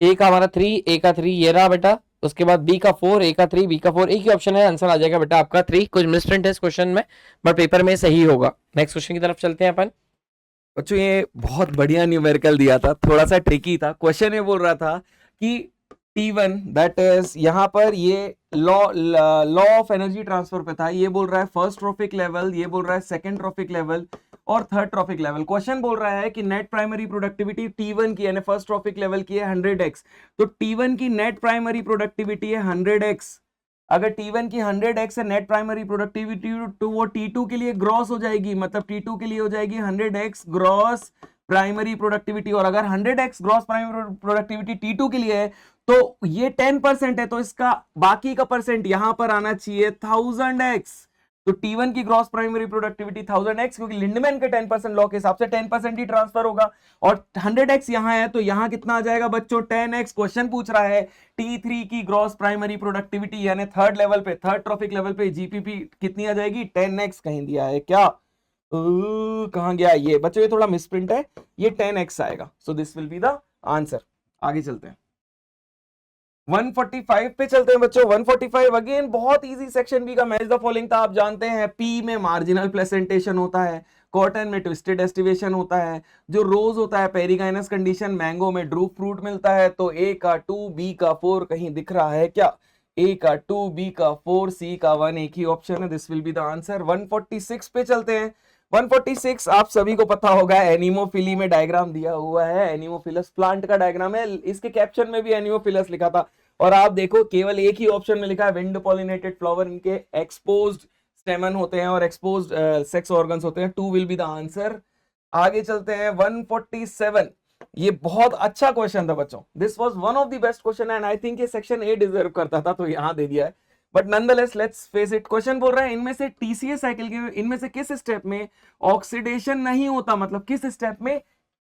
ए का हमारा 3, ए का 3 ये रहा बेटा, उसके बाद बी का 4, ए का 3, बी का 4, ए की ऑप्शन है, आंसर आ जाएगा बेटा आपका 3। कुछ मिसप्रिंट है इस क्वेश्चन में, बट पेपर में सही होगा। नेक्स्ट क्वेश्चन की तरफ चलते हैं अपन। बच्चों ये बहुत बढ़िया न्यूमेरिकल दिया था, थोड़ा सा ट्रिकी था क्वेश्चन। ये बोल रहा था कि T1 दैट इज यहाँ पर ये लॉ ऑफ एनर्जी ट्रांसफर पे था, ये बोल रहा है फर्स्ट ट्रॉफिक लेवल, ये बोल रहा है सेकंड ट्रॉफिक लेवल और थर्ड ट्रॉफिक लेवल। क्वेश्चन बोल रहा है कि नेट प्राइमरी प्रोडक्टिविटी T1 की यानी फर्स्ट ट्रॉफिक लेवल की है 100x, तो T1 की नेट प्राइमरी प्रोडक्टिविटी है 100x। अगर T1 की 100x है नेट प्राइमरी प्रोडक्टिविटी, तो वो T2 के लिए ग्रॉस हो जाएगी, मतलब T2 के लिए हो जाएगी 100x ग्रॉस प्राइमरी प्रोडक्टिविटी। और अगर 100x gross primary productivity T2 के लिए है तो ये 10% है, तो इसका बाकी का परसेंट यहां पर आना चाहिए 1000x। तो T1 की ग्रॉस प्राइमरी प्रोडक्टिविटी 1000x, क्योंकि लिंडमैन के 10% लॉ के हिसाब से 10% ही ट्रांसफर होगा, और 100x यहां है तो यहां कितना आ जाएगा बच्चों 10x। क्वेश्चन पूछ रहा है T3 की ग्रॉस प्राइमरी प्रोडक्टिविटी यानी थर्ड लेवल पे, थर्ड ट्रॉफिक लेवल पे जीपीपी कितनी आ जाएगी 10x। कहीं दिया है क्या, कहां गया ये बच्चों, ये थोड़ा मिसप्रिंट है, ये 10x आएगा। सो this will be the answer. आगे चलते हैं 145 पे चलते हैं बच्चों। 145 अगेन बहुत इजी, सेक्शन बी का मैच द फॉलोइंग था, आप जानते हैं। पी में मार्जिनल प्लेसेंटेशन होता है, कॉटन में ट्विस्टेड एस्टिवेशन होता है, जो रोज होता है पेरिगाइनस कंडीशन, मैंगो में ड्रूप फ्रूट मिलता है। तो ए का 2 बी का 4 कहीं दिख रहा है क्या, ए का 2 बी का 4 सी का 1, एक ही ऑप्शन है, this will be the answer. 146 पे चलते हैं। 146 आप सभी को पता होगा, एनिमोफिली में डायग्राम दिया हुआ है, एनिमोफिलस प्लांट का डायग्राम है, इसके कैप्शन में भी एनिमोफिलस लिखा था, और आप देखो केवल एक ही ऑप्शन में लिखा है विंड पॉलिनेटेड फ्लावर, इनके एक्सपोज्ड स्टेमन होते हैं और एक्सपोज्ड सेक्स ऑर्गन्स होते हैं। 2 विल बी द आंसर। आगे चलते हैं 147। ये बहुत अच्छा क्वेश्चन था बच्चों, this was one of the best question and I think ये सेक्शन ए डिजर्व करता था, तो यहां दे दिया है, but nonetheless let's face it. Question बोल रहा है इनमें से टीसीएस साइकिल के इनमें से किस स्टेप में ऑक्सीडेशन नहीं होता, मतलब किस स्टेप में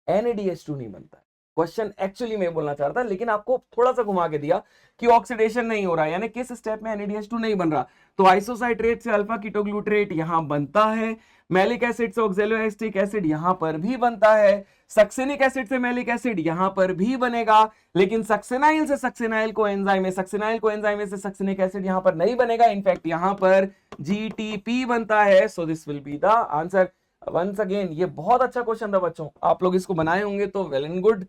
NADH2 नहीं बनता है। क्वेश्चन एक्चुअली मैं बोलना चाह रहा था, लेकिन आपको थोड़ा सा घुमा के दिया कि ऑक्सीडेशन नहीं हो रहा है, यानी किस स्टेप में NADH2 नहीं बन रहा। तो आइसोसाइट्रेट से अल्फा कीटोग्लूटरेट यहां बनता है, मैलिक एसिड से ऑक्सैलोएस्टिक एसिड यहां पर भी बनता है, सक्सेनिक एसिड से मैलिक एसिड यहां पर भी बनेगा, लेकिन सक्सेनाइल से सक्सेनाइल को एंजाइम है, सक्सेनाइल को एंजाइम से सक्सेनिक एसिड यहां पर नहीं बनेगा, इनफैक्ट यहां पर GTP बनता है। So this will be the answer. Once again ये बहुत अच्छा क्वेश्चन था बच्चों, आप लोग इसको बनाए होंगे तो वेल एंड गुड।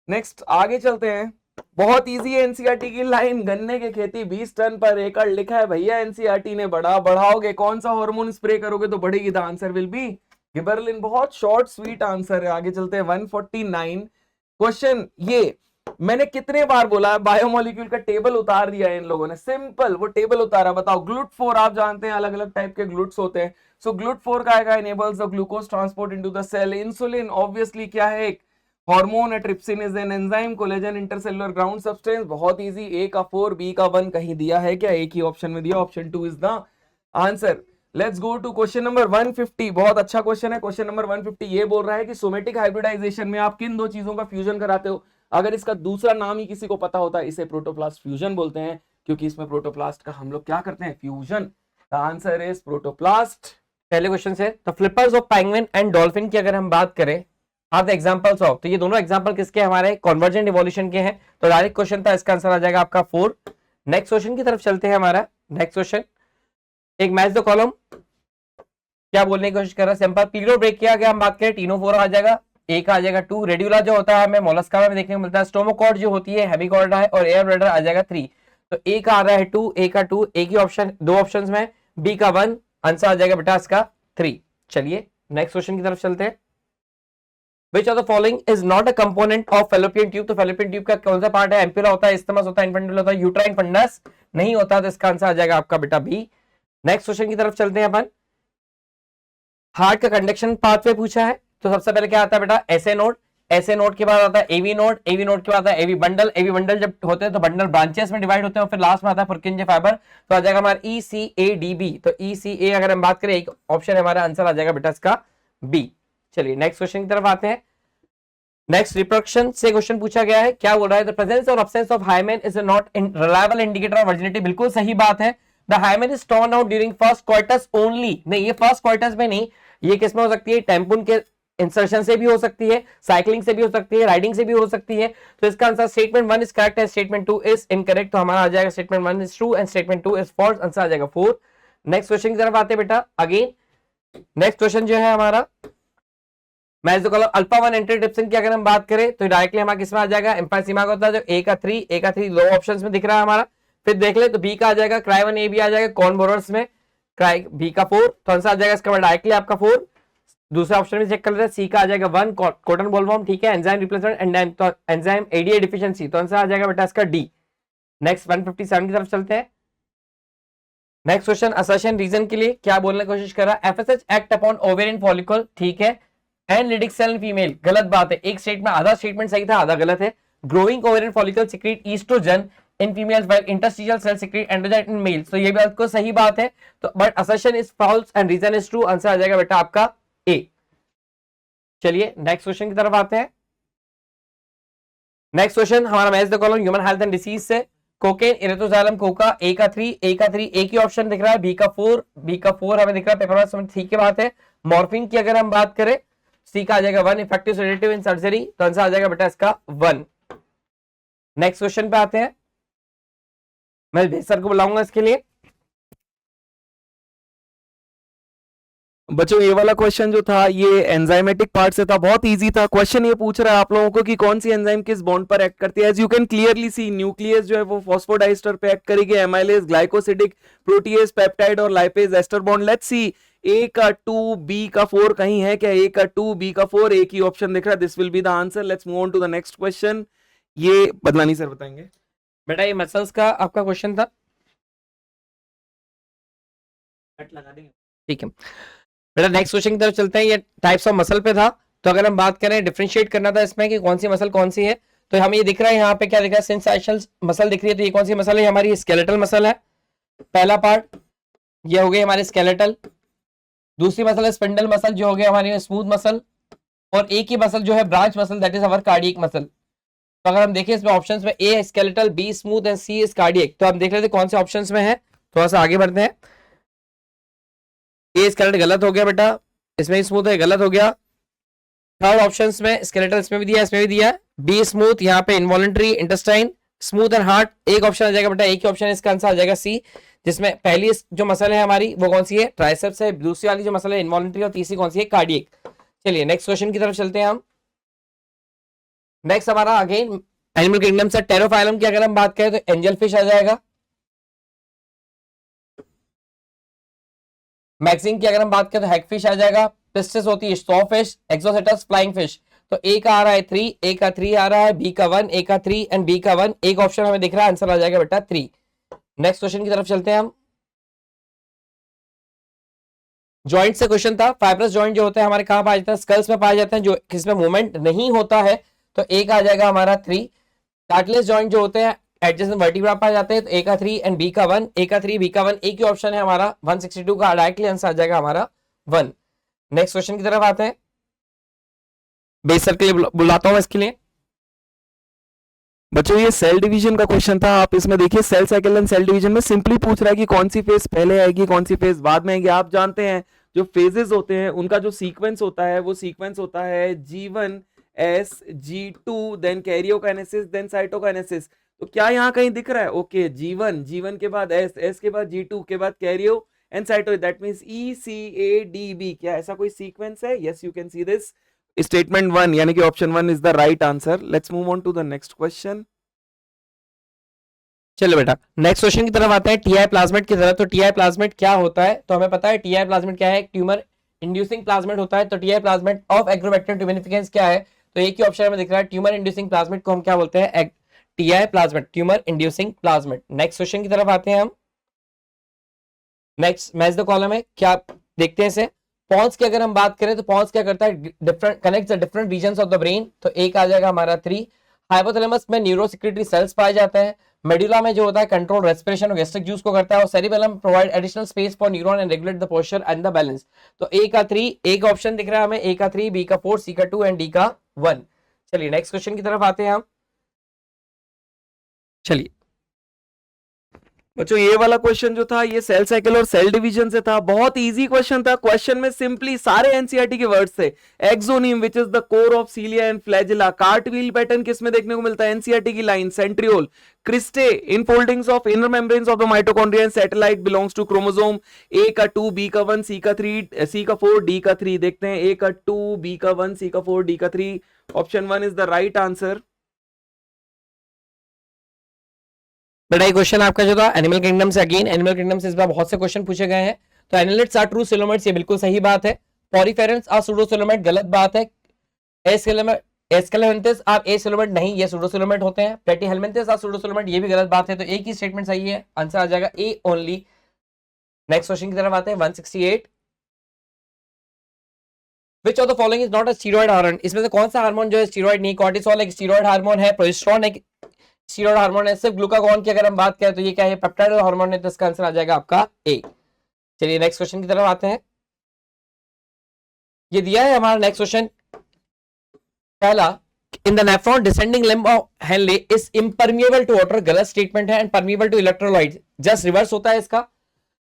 नेक्स्ट आगे चलते हैं, बहुत इजी है एनसीईआरटी की लाइन, गन्ने की खेती 20 टन पर एकड़ लिखा है भैया एनसीईआरटी ने, बढ़ाओगे कौन सा हार्मोन स्प्रे करोगे तो बढ़ेगी, the answer will B gibberellin. बहुत शॉर्ट स्वीट आंसर है। आगे चलते हैं 149 क्वेश्चन। ये मैंने कितने बार बोला है, बायोमोलिक्यूल का टेबल उतार दिया है इन लोगों ने, सिंपल वो टेबल उतारा। बताओ GLUT4 आप जानते हैं अलग अलग टाइप के ग्लूट्स होते हैं, सो GLUT4 का आएगा enables the glucose transport into the cell. Insulin obviously क्या है, एक हार्मोन है, trypsin is an enzyme, collagen intercellular ground substance. बहुत इजी, ए का 4 बी का 1 कहीं दिया है क्या, एक ही ऑप्शन में दिया, option 2 is the answer. Let's go to question number 150। बहुत अच्छा क्वेश्चन है। क्वेश्चन नंबर 150 ये बोल रहा है कि सोमेटिक हाइब्रिडाइजेशन में आप किन दो चीजों का फ्यूजन कराते हो। अगर इसका दूसरा नाम ही किसी को पता होता है, इसे प्रोटोप्लास्ट फ्यूजन बोलते हैं, क्योंकि इसमें प्रोटोप्लास्ट का हम लोग क्या करते हैं, fusion. The answer is protoplast. पहले क्वेश्चन से तो flippers of penguin and dolphin की अगर हम बात करें, आर द एग्जांपल्स ऑफ, तो ये दोनों एग्जांपल किसके हमारे कन्वर्जेंट इवोल्यूशन के हैं, तो डायरेक्ट क्वेश्चन था, इसका आंसर आ जाएगा आपका 4। नेक्स्ट क्वेश्चन की तरफ चलते हैं। हमारा नेक्स्ट क्वेश्चन, एक मैच द कॉलम क्या बोलने की कोशिश कर रहा है, सिंपल क्लियर ब्रेक किया गया, हम बात करें टीनोफोरा आ जाएगा, ए का आ जाएगा 2, रेडियोला जो होता है हमें मोलस्का में देखने को मिलता है, स्टोमोकॉर्ड जो होती है हेमिकॉर्डा है, और एयर ब्लैडर आ जाएगा 3। तो ए का आ रहा है 2, ए का 2, एक ही ऑप्शन, दो ऑप्शंस में, बी का 1, आंसर आ जाएगा बेटा इसका 3। चलिए नेक्स्ट क्वेश्चन की तरफ चलते हैं। Which of the following is not a component of fallopian tube? तो fallopian tube का कौन सा पार्ट है, एम्पुला होता है, इस्टमस होता है, इन्फेंट्रल होता है, यूट्राइन फंडस नहीं होता, तो इसका आंसर आ जाएगा आपका बेटा बी। नेक्स्ट क्वेश्चन की तरफ चलते हैं अपन। हार्ट का कंडक्शन पाथवे पूछा है, तो सबसे पहले क्या आता है बेटा, एसए नोड, एसए नोड के बाद आता है एवी नोड, एवी नोड के बाद आता है एवी बंडल, एवी बंडल जब होते हैं तो बंडल ब्रांचेस में डिवाइड होते हैं, और फिर लास्ट में आता है पुर्किंजे फाइबर, तो आ जाएगा हमारा ECADB। तो ECA अगर हम बात करें, एक ऑप्शन है हमारा, आंसर आ जाएगा बेटा इसका बी। चलिए नेक्स्ट क्वेश्चन की तरफ आते हैं। नेक्स्ट रिप्रोडक्शन से क्वेश्चन पूछा गया है, क्या बोल रहा है, द प्रेजेंस और absence of hymen is not reliable indicator of virginity. बिल्कुल सही बात है। The hymen is turn out during first quarters only, नहीं ये फर्स्ट क्वार्टर्स में नहीं, ये किस में हो सकती है, टेम्पुन के इंसर्शन से भी हो सकती है, साइक्लिंग से भी हो सकती है, राइडिंग से भी हो सकती है। तो इसका आंसर स्टेटमेंट 1 इज करेक्ट है, स्टेटमेंट 2 इज इनकरेक्ट। तो हमारा आ जाएगा statement 1 is true and statement 2 is false, answer आ जाएगा 4। नेक्स्ट क्वेश्चन की तरफ आते हैं बेटा। अगेन नेक्स्ट क्वेश्चन जो है हमारा, match the column alpha 1 antitrypsin की अगर हम बात करें तो डायरेक्टली हमारा किसमें आ जाएगा, एम्फाइसीमा का होता है, जो ए का 3 दो ऑप्शंस में दिख रहा है हमारा। फिर देख ले तो बी का आ जाएगा क्राइवन, ए भी आ जाएगा कॉर्न बोरर्स में, क्राइ बी का 4, तो आंसर आ जाएगा इसका डायरेक्टली आपका 4। दूसरा ऑप्शन में चेक कर लेते हैं, सी का आ जाएगा 1 कॉटन बोलवॉर्म, ठीक है, एंजाइम रिप्लेसमेंट एंड तो एंजाइम ADA डिफिशिएंसी, तो आंसर आ जाएगा बेटा इसका डी। नेक्स्ट 157 की तरफ चलते हैं। नेक्स्ट क्वेश्चन असर्शन रीजन के लिए क्या बोलने की कोशिश कर रहा है, FSH act upon ovarian follicle, ठीक है, and Leydig cell in female, गलत बात है, एक स्टेटमेंट आधा स्टेटमेंट सही था आधा गलत है। Growing ovarian follicle secrete oestrogen in females while interstitial cell secrete androgen in male, तो ये बात को सही बात है, तो but assertion is false and reason is true, answer आ जाएगा बेटा आपका ए। चलिए नेक्स्ट क्वेश्चन की तरफ आते हैं। नेक्स्ट क्वेश्चन हमारा match the column human health and disease से, कोकेन, इरेथ्रोजाइलम, कोका, ए का 3 एक ही ऑप्शन दिख रहा है, बी का 4 हमें दिख रहा है पेपर, ठीक है बात है। मॉर्फिन की अगर हम बात करें, सी का आ जाएगा 1 इफेक्टिव सेडेटिव इन सर्जरी, तो आंसर आ जाएगा बेटा इसका 1। नेक्स्ट क्वेश्चन पे आते हैं, मैं भेज सर को बुलाऊंगा इसके लिए। बच्चों ये वाला क्वेश्चन जो था ये एंजाइमेटिक पार्ट से था, बहुत इजी था। क्वेश्चन ये पूछ रहा है आप लोगों को कि कौन सी एंजाइम किस बॉन्ड पर एक्ट करती है। As you can clearly see, nuclease जो है वो फॉस्फोडाइस्टर पे एक्ट करेगी, एमाइलेज, ग्लाइकोसिडिक, प्रोटीएज, पेप्टाइड और lipase ester bond. Let's see, A का 2 बी का 4 कहीं है क्या, ए का 2 बी का 4 एक ही ऑप्शन दिख रहा है, this will be the answer. Let's move on to the next question. ये बदलानी सर बताएंगे बेटा, ये मसल्स का आपका क्वेश्चन था, ठीक है बेटा नेक्स्ट क्वेश्चन की तरफ चलते हैं। ये टाइप्स ऑफ मसल पे था, तो अगर हम बात करें डिफरेंशिएट करना था इसमें कि कौन सी मसल कौन सी है, तो हमें ये दिख रहा है यहाँ पे क्या दिख रहा है, सेंसेशनल मसल दिख रही है। तो ये कौन सी मसल है, हमारी स्केलेटल मसल है। पहला पार्ट ये हो गई हमारी स्केलेटल। दूसरी मसल है स्पिंडल मसल, जो हो गया हमारी स्मूथ मसल। और एक ही मसल जो है branch muscle, that is our cardiac muscle. तो अगर हम देखें इसमें ऑप्शंस में A skeletal, B smooth and C is cardiac, तो हम देख लेते कौन से ऑप्शंस में है। थोड़ा सा आगे बढ़ते हैं। ए स्केलेटल गलत हो गया बेटा, इसमें स्मूथ है, गलत हो गया। थर्ड ऑप्शन में स्केलेटल इसमें भी दिया, इसमें भी दिया। बी स्मूथ, यहाँ पे involuntary intestine, smooth and heart, एक ऑप्शन आ जाएगा बेटा, एक ही ऑप्शन है इसका आंसर आ जाएगा सी, जिसमें पहली जो मसल है हमारी वो कौन सी है, ट्राइसेप्स है। दूसरी वाली जो मसल है इनवॉलेंट्री, और तीसरी कौन सी है, कार्डियक। चलिए नेक्स्ट क्वेश्चन की तरफ चलते हैं हम। नेक्स्ट हमारा अगेन एनिमल किंगडम से टेरोफाइलम की अगर हम बात करें तो एंजल फिश आ जाएगा। मैक्सिन की अगर हम बात करें तो हैगफिश आ जाएगा। पिस्टिस होती है स्टॉ फिश, एक्सोसेटस फ्लाइंग फिश। तो ए का आ रहा है 3, ए का 3 आ रहा है, बी का 1, ए का 3 एंड बी का 1, एक ऑप्शन हमें दिख रहा है, आंसर आ जाएगा बेटा 3। नेक्स्ट क्वेश्चन की तरफ चलते हैं हम। जॉइंट से क्वेश्चन था। फाइब्रस जॉइंट जो होते हैं हमारे कहां पाए जाते हैं, स्कल्स में पाए जाते हैं, जो किसमें मूवमेंट नहीं होता है, तो ए का आ जाएगा हमारा 3। कार्टिलेज जॉइंट जो होते हैं एडजेसेंट वर्टिब्रा पाए जाते हैं, तो ए का 3 एंड बी का 1, ए का 3 बी का 1, एक ही ऑप्शन है हमारा 162 का, डायरेक्टली आंसर आ जाएगा हमारा 1। नेक्स्ट क्वेश्चन की तरफ आते हैं। बेस सर के लिए बुलाता हूं इसके लिए। बच्चों ये सेल डिवीजन का क्वेश्चन था। आप इसमें देखिए cell cycle and cell division में सिंपली पूछ रहा है कि कौन सी फेज पहले आएगी, कौन सी फेज बाद में आएगी। आप जानते हैं जो फेजेस होते हैं उनका जो सीक्वेंस होता है वो सीक्वेंस होता है G1 S G2 then karyokinesis then cytokinesis. तो क्या यहाँ कहीं दिख रहा है, ओके G1 के बाद S के बाद G2 के बाद karyo and cyto, that means ECADB, क्या ऐसा कोई सीक्वेंस है? Yes, you can see this. Statement 1 यानी कि option 1 is the right answer. Let's move on to the next question. चलो बेटा नेक्स्ट क्वेश्चन की तरफ आते हैं, टीआई प्लाज्मेट की तरफ। तो टीआई प्लाज्मेट क्या होता है, तो हमें पता है टीआई प्लाज्मेट क्या है, ट्यूमर इंड्यूसिंग प्लाज्मेट होता है। तो टीआई प्लाज्मेट ऑफ एग्रोबैक्टीरियम ट्यूबिनिफिकेंस क्या है, तो एक ही ऑप्शन हमें दिख रहा है, ट्यूमर इंड्यूसिंग प्लाज्मेट को हम क्या बोलते हैं, TI plasmid, tumour inducing plasmid. Next question की तरफ आते हैं हम। नेक्स्ट मैच द कॉलम है, क्या देखते हैं इसे। पॉन्स की अगर हम बात करें तो पॉन्स क्या करता है, different connects the different reasons of the brain, तो एक आ जाएगा हमारा 3। हाइपोथैलेमस में न्यूरोसेक्रेटरी सेल्स पाए जाते हैं। मेडुला में जो होता है कंट्रोल रेस्पिरेशन और गैस्ट्रिक जूस को करता है। और cerebellum provide additional space for neuron and regulate the posture and the balance. तो ए का 3, एक ऑप्शन दिख रहा है हमें, ए का 3, बी का 4, सी का 2 एंड डी का 1। चलिए नेक्स्ट क्वेश्चन की तरफ आते हैं हम। चलिए बच्चों ये वाला क्वेश्चन जो था ये सेल साइकिल और सेल डिवीजन से था। बहुत इजी क्वेश्चन था। क्वेश्चन में सिंपली सारे एनसीईआरटी के वर्ड्स थे। Axoneme which is the core of cilia and flagella. Cartwheel pattern किसमें देखने को मिलता है, एनसीईआरटी की line. Centriole, cristae, in foldings of inner membranes of the mitochondria and satellite belongs to chromosome. A का 2, बी का 1, सी का 3, सी का 4, डी का 3। देखते हैं ए का 2, बी का 1, सी का 4, डी का 3। Option 1 is the right answer. बेटा ये क्वेश्चन आपका जो था एनिमल किंगडम से, अगेन एनिमल किंगडम से इस बार बहुत से क्वेश्चन पूछे गए हैं। तो एनालिट्स आर ट्रू सिलोमेट्स, ये बिल्कुल सही बात है। पॉरीफेरेंस आर सूडोसिलोमेट, गलत बात है। एस्केलेमेंथिस आर एसिलोमेट, नहीं ये सूडोसिलोमेट होते हैं। प्लेटीहेल्मिन्थिस आर सूडोसिलोमेट, ये भी गलत बात है। तो एक ही स्टेटमेंट सही है, आंसर आ जाएगा ए ओनली। नेक्स्ट क्वेश्चन की तरफ आते हैं 168। Which of the following is not a steroid hormone? इसमें से कौन सा हार्मोन जो है स्टीरॉइड नहीं, कॉर्टिसोल एक स्टीरॉइड हार्मोन है, प्रोजेस्टेरोन एक स्टीरॉइड हार्मोन है। सिर्फ ग्लूकागॉन की अगर हम बात करें तो ये क्या है, पेप्टाइड हार्मोन है, तो इसका आंसर आ जाएगा आपका ए। चलिए नेक्स्ट क्वेश्चन की तरफ आते हैं। ये दिया है हमारा नेक्स्ट क्वेश्चन पहला, in the nephron descending limb of Henle is impermeable to water, गलत स्टेटमेंट है। And permeable to electrolyte, just reverse होता है इसका।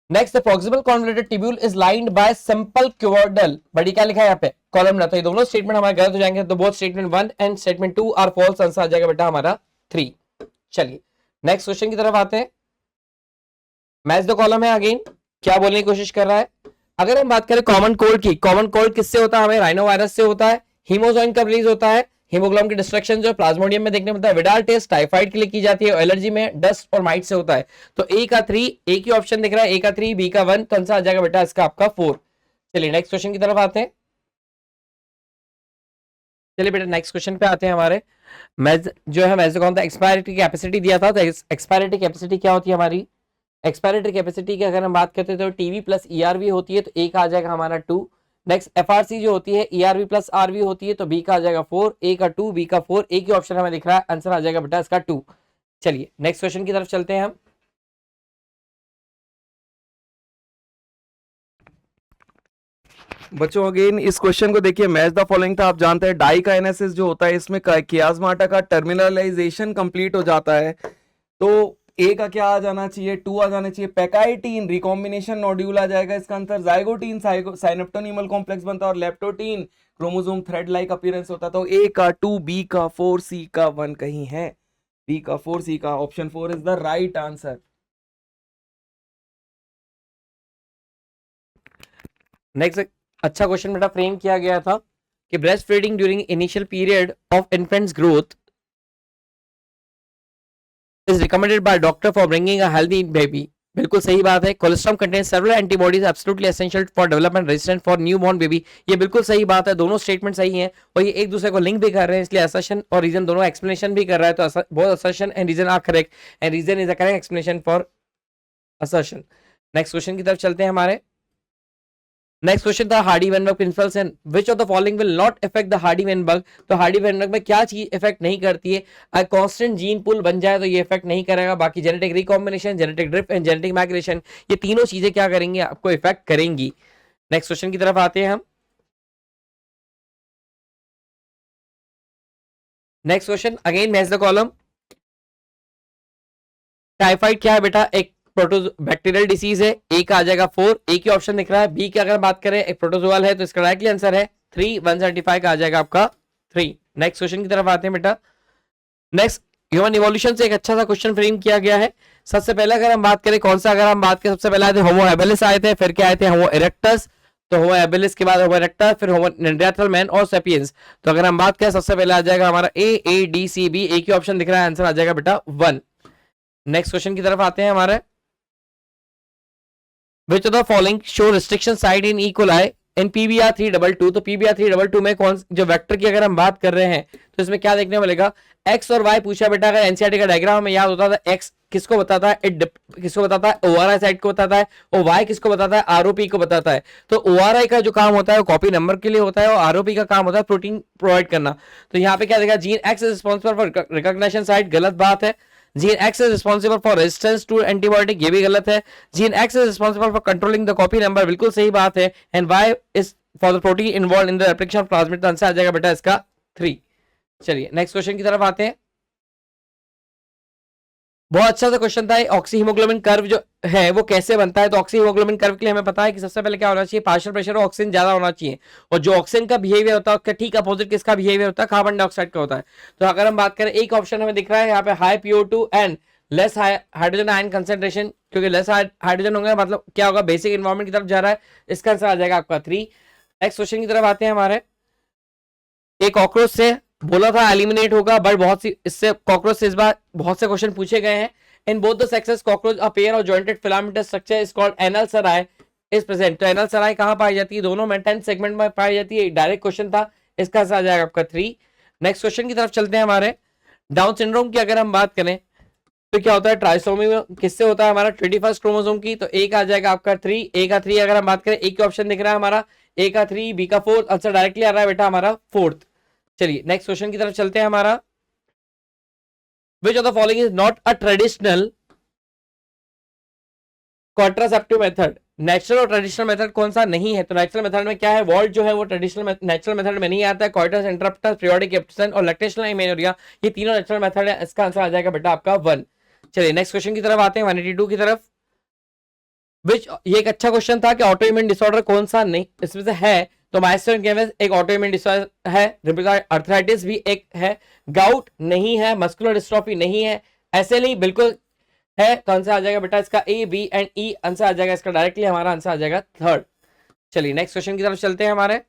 Next the proximal convoluted tubule is lined by simple cuboidal, बड़ी क्या लिखा है यहाँ पे, कॉलम ना। तो ये दोनों स्टेटमेंट हमारे गलत हो जाएंगे। तो both statement 1 and statement 2 are false, answer आ जाएगा बेटा हमारा 3। चलिए नेक्स्ट क्वेश्चन की तरफ आते हैं। मैच द कॉलम है, अगेन क्या बोलने की कोशिश कर रहा है। अगर हम बात करें कॉमन कोल्ड की, कॉमन कोल्ड किससे होता है, हमें राइनो वायरस से होता है। हीमोजोइन कब रिलीज होता है, हीमोग्लोबिन की डिस्ट्रक्शन जो प्लाज्मोडियम में देखने को मिलता है। विडाल टेस्ट टाइफाइड के लिए की जाती है। एलर्जी में डस्ट और माइट से होता है। तो ए का 3, एक ही ऑप्शन दिख रहा है, ए का 3, बी का 1, तो आंसर आ जाएगा बेटा इसका आपका 4। चलिए नेक्स्ट क्वेश्चन की तरफ आते हैं। चलिए बेटा नेक्स्ट क्वेश्चन पे आते हैं हमारे। मैज जो है मैज कौन था, एक्सपायरेटरी कैपेसिटी दिया था। तो एक्सपायरेटरी कैपेसिटी क्या होती है हमारी, एक्सपायरेटरी कैपेसिटी की अगर हम बात करते हैं तो टीवी प्लस ईआरवी होती है। तो एक आ जाएगा हमारा 2, नेक्स्ट एफआरसी जो होती है ईआरवी प्लस आरवी होती है, तो बी का आ जाएगा 4, ए का 2, बी का 4, एक ही ऑप्शन हमें दिख रहा है, आंसर आ जाएगा बेटा इसका 2। चलिए नेक्स्ट क्वेश्चन की तरफ चलते हैं हम। बच्चों अगेन इस क्वेश्चन को देखिए, मैच द फॉलोइंग था। आप जानते हैं डाई काइनेसिस जो होता है इसमें कियास्माटा का टर्मिनलाइजेशन कंप्लीट हो जाता है, तो ए का क्या आ जाना चाहिए, 2 आ जाना चाहिए। पैकाइटीन रिकॉम्बिनेशन नोड्यूल आ जाएगा इसका आंसर। जाइगोटीन साइनेप्टोनीमल कॉम्प्लेक्स बनता है और leptotene chromosome thread like appearance होता है। तो ए का 2, बी का 4, सी का 1 कहीं है, बी का 4, सी का option 4 is the right answer. Next अच्छा क्वेश्चन बेटा फ्रेम किया गया था कि breast feeding during initial period of infants growth is recommended by doctor for bringing a healthy baby. बिल्कुल सही बात है। Colostrum contain several antibodies absolutely essential for development resistant for newborn baby. ये बिल्कुल सही बात है, दोनों स्टेटमेंट सही हैं और ये एक दूसरे को लिंक भी कर रहे हैं, इसलिए असर्शन और रीजन दोनों एक्सप्लेनेशन भी कर रहा है। तो both assertion and reason are correct and reason is a correct explanation for assertion. Next question की तरफ चलते हैं हमारे। नेक्स्ट क्वेश्चन था Hardy Weinberg principles and which of the following will not affect the Hardy Weinberg. तो हार्डी वेनबर्ग में क्या चीज इफेक्ट नहीं करती है, अगर कांस्टेंट जीन पूल बन जाए तो ये इफेक्ट नहीं करेगा, बाकी genetic recombination, genetic drift and genetic migration ये तीनों चीजें क्या करेंगी, आपको इफेक्ट करेंगी। नेक्स्ट क्वेश्चन की तरफ आते हैं हम। Next question again match the column. Typhoid क्या है बेटा, एक बैक्टीरियल डिसीज है, ए का आ जाएगा 4, ए की ऑप्शन दिख रहा है। बी की अगर बात करें एक प्रोटोजोअल है, तो इसका राइटली आंसर है 3, 175 का आ जाएगा आपका 3। नेक्स्ट क्वेश्चन की तरफ आते हैं बेटा। नेक्स्ट ह्यूमन इवोल्यूशन से एक अच्छा सा क्वेश्चन फ्रेम किया गया है। सबसे पहले अगर हम बात करें कौन सा, अगर हम बात करें सबसे पहले आए थे होमो हेबिलिस आए थे, फिर क्या आए थे होमो इरेक्टस, तो होमो हेबिलिस के बाद होमो इरेक्टस, फिर होमो नेanderthal मैन और सेपियंस। तो अगर हम बात करें सबसे पहले आ जाएगा हमारा ए डी सी बी, ए की ऑप्शन दिख रहा है, आंसर आ जाएगा बेटा 1। नेक्स्ट क्वेश्चन की तरफ आते हैं हमारे। Which of the following show restriction site in E. coli in PBR322? तो PBR322 में कौन जो वेक्टर की अगर हम बात कर रहे हैं तो इसमें क्या देखने को मिलेगा, एक्स और वाई पूछा बेटा। अगर एनसीईआरटी का डायग्राम हमें याद होता था, एक्स किसको बताता है, किसको बताता है, ओआरआई साइट को बताता है, और वाई किसको बताता है, आरओपी को बताता है। तो ओआरआई का जो काम होता है वो कॉपी नंबर के लिए होता है और आरओपी का काम होता है प्रोटीन प्रोवाइड करना। तो यहाँ पे क्या देखा, gene X is responsible for recognition site, गलत बात है। Gene X is responsible for resistance to antibiotic, ये भी गलत है। Gene X is responsible for controlling the copy number, बिल्कुल सही बात है। And Y is for the protein involve in the replication of plasmid, answer आ जाएगा बेटा इसका 3। चलिए नेक्स्ट क्वेश्चन की तरफ आते हैं। बहुत अच्छा सा क्वेश्चन था। ऑक्सी हीमोग्लोबिन कर्व जो है वो कैसे बनता है, तो ऑक्सी हीमोग्लोबिन कर्व के लिए हमें पता है कि सबसे पहले क्या होना चाहिए, पार्शियल प्रेशर और ऑक्सीजन ज्यादा होना चाहिए, और जो ऑक्सीजन का बिहेवियर होता है उसका ठीक अपोजिट किसका बिहेवियर होता है, कार्बन डाइऑक्साइड का होता है। तो अगर हम बात करें, एक ऑप्शन हमें दिख रहा है यहाँ पे high PO2 and less hydrogen ion concentration, क्योंकि लेस हाइड्रोजन होंगे मतलब क्या होगा, बेसिक एनवायरमेंट की तरफ जा रहा है, इसका आंसर आ जाएगा आपका 3। नेक्स्ट क्वेश्चन की तरफ आते हैं हमारे। एक कॉकरोच से बोला था एलिमिनेट होगा, बट बहुत सी इससे कॉकरोच से इस बार बहुत से क्वेश्चन पूछे गए हैं। In both the sexes cockroach a pair of jointed filamentous structure is called anal Sarai is present. तो एनल सराय कहां पाई जाती है, दोनों में 10 सेगमेंट में पाई जाती है। डायरेक्ट क्वेश्चन था, इसका आंसर आ जाएगा आपका 3। नेक्स्ट क्वेश्चन की तरफ चलते हैं हमारे। डाउन सिंड्रोम की अगर हम बात करें तो क्या होता है, ट्राइसोमी में किससे होता है हमारा, 21st क्रोमोसोम की। तो ए का आ जाएगा आपका 3, ए का 3 अगर हम बात करें, ए का ऑप्शन दिख रहा है हमारा, ए का 3, बी का 4, आंसर डायरेक्टली आ रहा है बेटा हमारा 4th। चलिए नेक्स्ट क्वेश्चन की तरफ चलते हैं हमारा। Which of the following is not a traditional contraceptive method, natural और ट्रेडिशनल मेथड कौन सा नहीं है, तो नेचुरल मेथड में क्या है, वॉल्ट जो है वो ट्रेडिशनल नेचुरल मेथड में नहीं आता है। कॉइटस इंटरप्टस, पीरियोडिक एब्सेंस और लैक्टेशनल एमेनोरिया, ये तीनों नेचुरल मेथड है, इसका आंसर आ जाएगा बेटा आपका 1। चलिए नेक्स्ट क्वेश्चन की तरफ आते हैं, 182 की तरफ। विच, ये एक अच्छा क्वेश्चन था कि ऑटो इम्यून डिसऑर्डर कौन सा नहीं इसमें से है, तो माइस्टेरियन ग्रेविस एक ऑटो इम्यून डिसऑर्डर है, रूमेटॉइड आर्थराइटिस भी एक है, गाउट नहीं है, मस्कुलर डिस्ट्रॉफी नहीं है, SLE बिल्कुल है। तो आंसर आ जाएगा बेटा इसका A, B and E, answer आ जाएगा इसका डायरेक्टली हमारा आंसर आ जाएगा 3rd। चलिए नेक्स्ट क्वेश्चन की तरफ चलते हैं हमारे।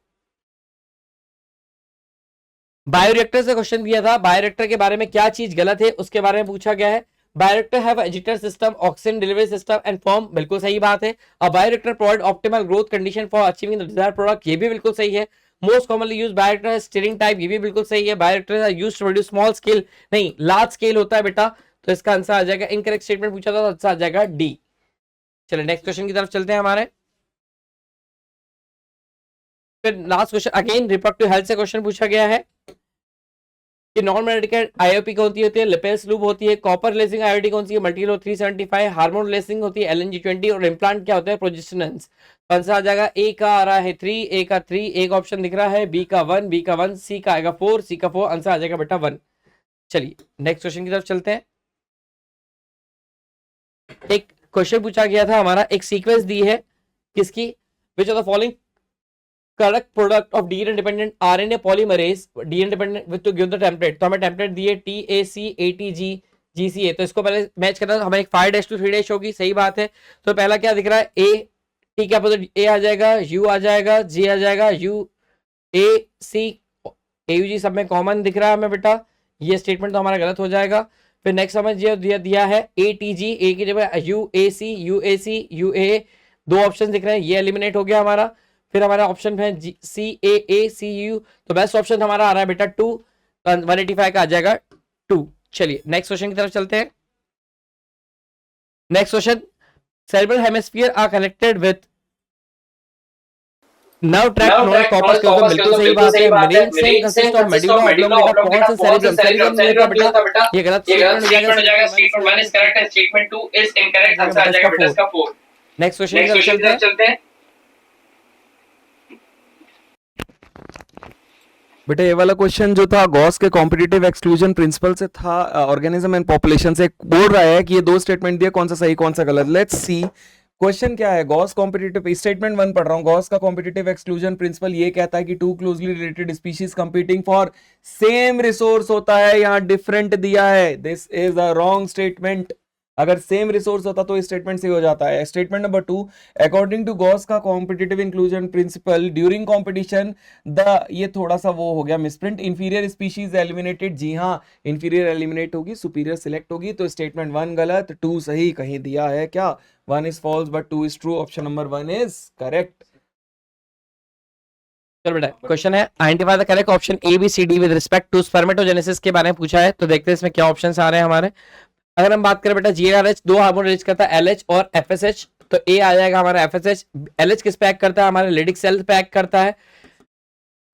बायोरिएक्टर से क्वेश्चन दिया था, बायोरिएक्टर के बारे में क्या चीज गलत है उसके बारे में पूछा गया है। Bioreactor have agitator system, oxygen delivery system and foam, बिल्कुल सही बात है। और bioreactor provide optimal growth condition for achieving the desired product, ये भी बिल्कुल सही है। Most commonly used bioreactor stirring type, ये भी बिल्कुल सही है। Bioreactor are used to produce small scale, नहीं लार्ज स्केल होता है बेटा, तो इसका आंसर आ जाएगा, इनकरेक्ट स्टेटमेंट पूछा था तो आंसर आ जाएगा D। चलिए नेक्स्ट क्वेश्चन की तरफ चलते हैं हमारे। फिर last question again reproductive health से क्वेश्चन पूछा गया है कि नॉन मेडिकल आईओपी कौन सी होती है, लिपेस लूप होती है, कॉपर लेसिंग आईओटी कौन सी है, मल्टीलो 375, हार्मोन लेसिंग होती है LNG20 और इम्प्लांट क्या होता है प्रोजेस्टेरेंस। आंसर आ जाएगा ए का आ रहा है 3, ए का 3, एक ऑप्शन दिख रहा है, बी का 1, बी का 1, सी का आएगा 4, सी का 4, आंसर आ जाएगा बेटा 1। चलिए नेक्स्ट क्वेश्चन की तरफ चलते हैं। एक क्वेश्चन पूछा गया था हमारा, एक सीक्वेंस दी है किसकी, विच of the following correct product of DNA dependent RNA polymerase DNA dependent with two give the template. तो हमें टेम्पलेट दिए TAC ATG GCA, तो इसको पहले मैच करना, तो हमें एक 5' to 3' होगी, सही बात है। तो पहला क्या दिख रहा है A, ठीक है, अपोजिट A आ जाएगा, U आ जाएगा, G आ जाएगा, UAC AUG सब में कॉमन दिख रहा है हमें बेटा, ये स्टेटमेंट तो हमारा गलत हो जाएगा। फिर नेक्स्ट हमें दिया है ATG, A की जगह UAC UAC UA, दो ऑप्शन दिख रहे हैं, ये एलिमिनेट हो गया हमारा। फिर हमारा ऑप्शन है CAACU, तो बेस्ट ऑप्शन हमारा आ रहा है बेटा 2, 185 का आ जाएगा 2। चलिए नेक्स्ट क्वेश्चन की तरफ चलते हैं। Next question, cerebral hemisphere are connected with nerve tract node corpus के ऊपर, बिल्कुल सही बात है। Brain cell consist of medulla oblongata, कौन सा सेरेब्रम, सेरेब्रम नहीं था बेटा, ये गलत स्टेटमेंट हो जाएगा। Statement 1 is correct and statement 2 is incorrect, answer आ जाएगा बेटा इसका 4। नेक्स्ट क्वेश्चन की तरफ चलते हैं। बेटा ये वाला क्वेश्चन जो था गॉस के कॉम्पिटिटिव एक्सक्लूजन प्रिंसिपल से था, ऑर्गेनिज्म एंड पॉपुलेशन से। बोल रहा है कि ये दो स्टेटमेंट दिए, कौन सा सही कौन सा गलत। लेट्स सी क्वेश्चन क्या है। गॉस कॉम्पिटिटिव स्टेटमेंट 1 पढ़ रहा हूं। गॉस का कॉम्पिटिटिव एक्सक्लूजन प्रिंसिपल ये कहता है कि two closely related species competing for same resource होता है, यहां डिफरेंट दिया है, this is a wrong statement. अगर सेम रिसोर्स होता तो स्टेटमेंट सही हो जाता है। Statement number 2, according to Gause का competitive inclusion principle during competition ये थोड़ा सा वो हो गया मिसप्रिंट, इंफीरियर स्पीशीज एलिमिनेटेड। जी हाँ, इंफीरियर एलिमिनेट होगी, सुपीरियर सिलेक्ट होगी, तो स्टेटमेंट 1 गलत, 2 सही। कहीं दिया है क्या, 1 is false but 2 is true, option number 1 is correct. चलो बेटा क्वेश्चन है, identify the correct option ABCD with respect to spermatogenesis के बारे में पूछा है, तो देखते हैं इसमें क्या ऑप्शंस आ रहे हैं हमारे। अगर हम बात करें बेटा GnRH दो हार्मोन रिलीज करता है, LH और FSH, तो A आ जाएगा हमारा FSH। LH किस पे एक्ट करता है, हमारे लिडिक सेल पे एक्ट करता है।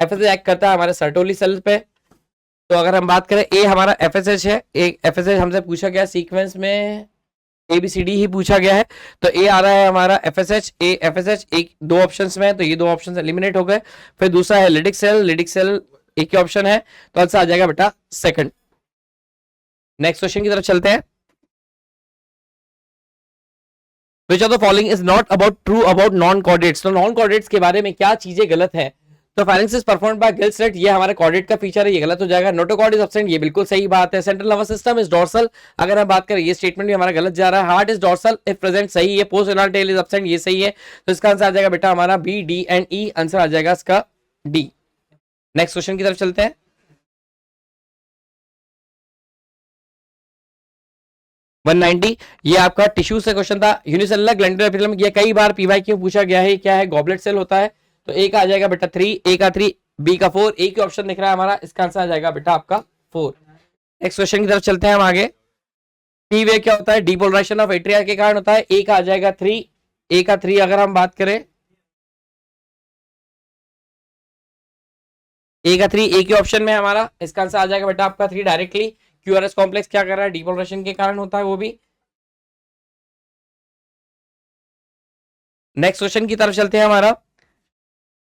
FSH एक्ट करता है हमारे सर्टोली सेल पे। तो अगर हम बात करें A हमारा FSH है, FSH हमसे पूछा गया सीक्वेंस में ABCD ही पूछा गया है, तो A आ रहा है हमारा FSH, एक दो ऑप्शंस में है, तो ये दो ऑप्शन एलिमिनेट हो गए। फिर दूसरा है लिडिक सेल एक ही ऑप्शन है, तो आंसर आ जाएगा बेटा सेकंड। नेक्स्ट क्वेश्चन की तरफ चलते हैं। Which of the following is not about true about non-chordates? तो non-chordates के बारे में क्या चीजें गलत है। तो pharynx is performed by gill slit, ये हमारे chordate का फीचर है, ये गलत हो जाएगा। notochord is absent, ये बिल्कुल सही बात है। central nervous system is dorsal, अगर हम बात करें ये स्टेटमेंट भी हमारा गलत जा रहा है। heart is dorsal if present, सही है। post renal tail is absent, ये सही है। तो इसका आंसर आ जाएगा बेटा हमारा B, D and E, answer आ जाएगा इसका D। नेक्स्ट क्वेश्चन की तरफ चलते हैं। ये आपका टिश्यू से क्वेश्चन था। यूनिसेलुलर ग्लैंडुलर एपिथेलियम, ये कई बार पीवाई क्यों पूछा गया है, क्या है, गॉबलेट सेल होता है। तो ए का आ जाएगा बेटा 3, ए का 3, बी का 4, ए की ऑप्शन दिख रहा है हमारा, इसका आंसर आ जाएगा बेटा आपका 4। नेक्स्ट क्वेश्चन की तरफ चलते हैं हम आगे। पी वे क्या होता है, डिपोलराइजेशन ऑफ एट्रिया के कारण होता है। ए का आ जाएगा 3, ए का 3 अगर हम बात करें, ए का 3 ए के ऑप्शन में हमारा, इसका आंसर आ जाएगा बेटा आपका 3 डायरेक्टली। क्यूआरएस कॉम्प्लेक्स क्या कर रहा है, डिपोलराइजेशन के कारण होता है वो भी। नेक्स्ट क्वेश्चन की तरफ चलते हैं हमारा।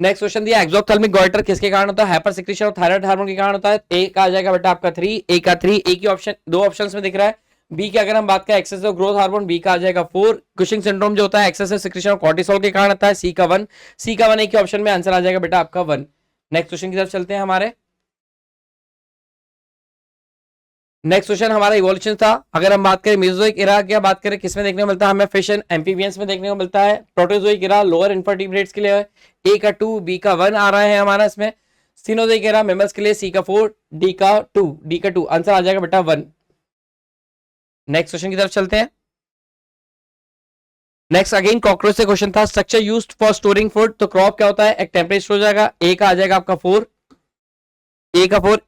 नेक्स्ट क्वेश्चन दिया, एक्सोथैल्मिक गॉइटर किसके कारण होता है, hyper secretion of thyroid hormone के कारण होता है। ए का आ जाएगा बेटा आपका 3, ए का 3, ए की ऑप्शन दो ऑप्शंस में दिख रहा है। बी की अगर हम बात करें एक्सेसिव ग्रोथ हार्मोन, बी का आ जाएगा 4। कुशिंग सिंड्रोम जो होता है एक्सेसिव सिक्रीशन ऑफ कॉर्टिसोल के कारण होता है, सी का 1, सी का 1 ए के ऑप्शन में आंसर आ जाएगा बेटा आपका 1। नेक्स्ट क्वेश्चन की तरफ चलते हैं हमारे। नेक्स्ट क्वेश्चन हमारा इवोल्यूशन था। अगर हम बात करें मेसोजोइक एरा की बात करें, किसमें देखने को मिलता है, हमें फिश एंड एम्फीबियंस में देखने को मिलता है। प्रोटोजोइक एरा लोअर इन्वर्टिब्रेट्स के लिए ए का 2, बी का 1 आ रहा है हमारा इसमें। सिनोजोइक एरा मेमल्स के लिए सी का 4, डी का 2, आंसर आ जाएगा बेटा 1। नेक्स्ट क्वेश्चन की तरफ चलते हैं। नेक्स्ट अगेन कॉकरोच से क्वेश्चन था, structure used for storing food, तो क्रॉप क्या होता है, एक टेम्परेचर हो जाएगा। ए का आ जाएगा आपका 4, ए का 4,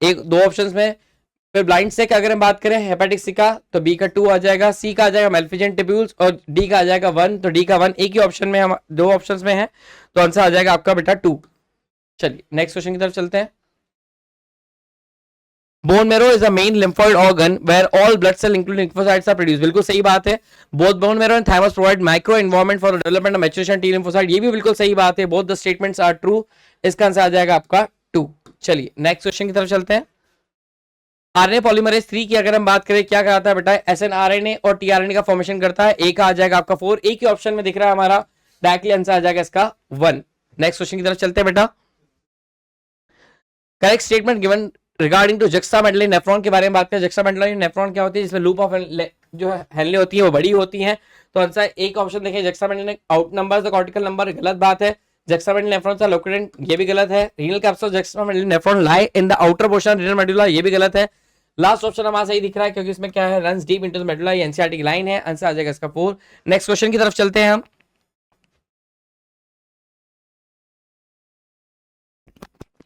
एक दो ऑप्शंस में। फिर ब्लाइंड से अगर हम बात करें हेपेटिक सी का, तो बी का 2 आ जाएगा, सी का आ जाएगा मेल्फिजेंट टिब्यूल्स, और डी का आ जाएगा 1। तो डी का 1 एक ही ऑप्शन में, हम 2 ऑप्शंस में है, तो आंसर आ जाएगा आपका बेटा 2। चलिए नेक्स्ट क्वेश्चन की तरफ चलते हैं। Bone marrow is a main lymphoid organ where all blood cell including lymphocytes are produce. बिल्कुल सही बात है। Both bone marrow and thymus provide micro environment for development of maturation T lymphocyte. ये भी बिल्कुल सही बात है। Both the statements are true. इसका आंसर आ जाएगा आपका 2। चलिए नेक्स्ट क्वेश्चन की तरफ चलते हैं। आरएनए पॉलीमरेज 3 की अगर हम बात करें, क्या कहता है बेटा, एसएनआरएनए और टीआरएनए का फॉर्मेशन करता है। ए का आ जाएगा आपका 4। एक ही ऑप्शन में दिख रहा है हमारा, डायरेक्टली आंसर आ जाएगा इसका 1। नेक्स्ट क्वेश्चन की तरफ चलते हैं बेटा। Correct statement given regarding to juxtamedullary nephron के बारे में बात करें। जुक्स्टामेडुलरी नेफ्रॉन क्या होती है, जिसमें लूप ऑफ जो हेनले होती है वो बड़ी होती है। तो आंसर एक ऑप्शन देखें, juxtamedullary out number the cortical number, गलत बात है। जुक्स्टामेडुलरी नेफ्रॉन्स आर लोकेटेड, ये भी गलत है। Renal capsule juxtamedullary nephron lie in the outer portion renal medulla, ये भी गलत है। लास्ट ऑप्शन हमारा सही दिख रहा है, क्योंकि इसमें क्या है, runs deep into the medulla, ये एनसीईआरटी की लाइन है। आंसर आ जाएगा इसका 4। नेक्स्ट क्वेश्चन की तरफ चलते हैं हम।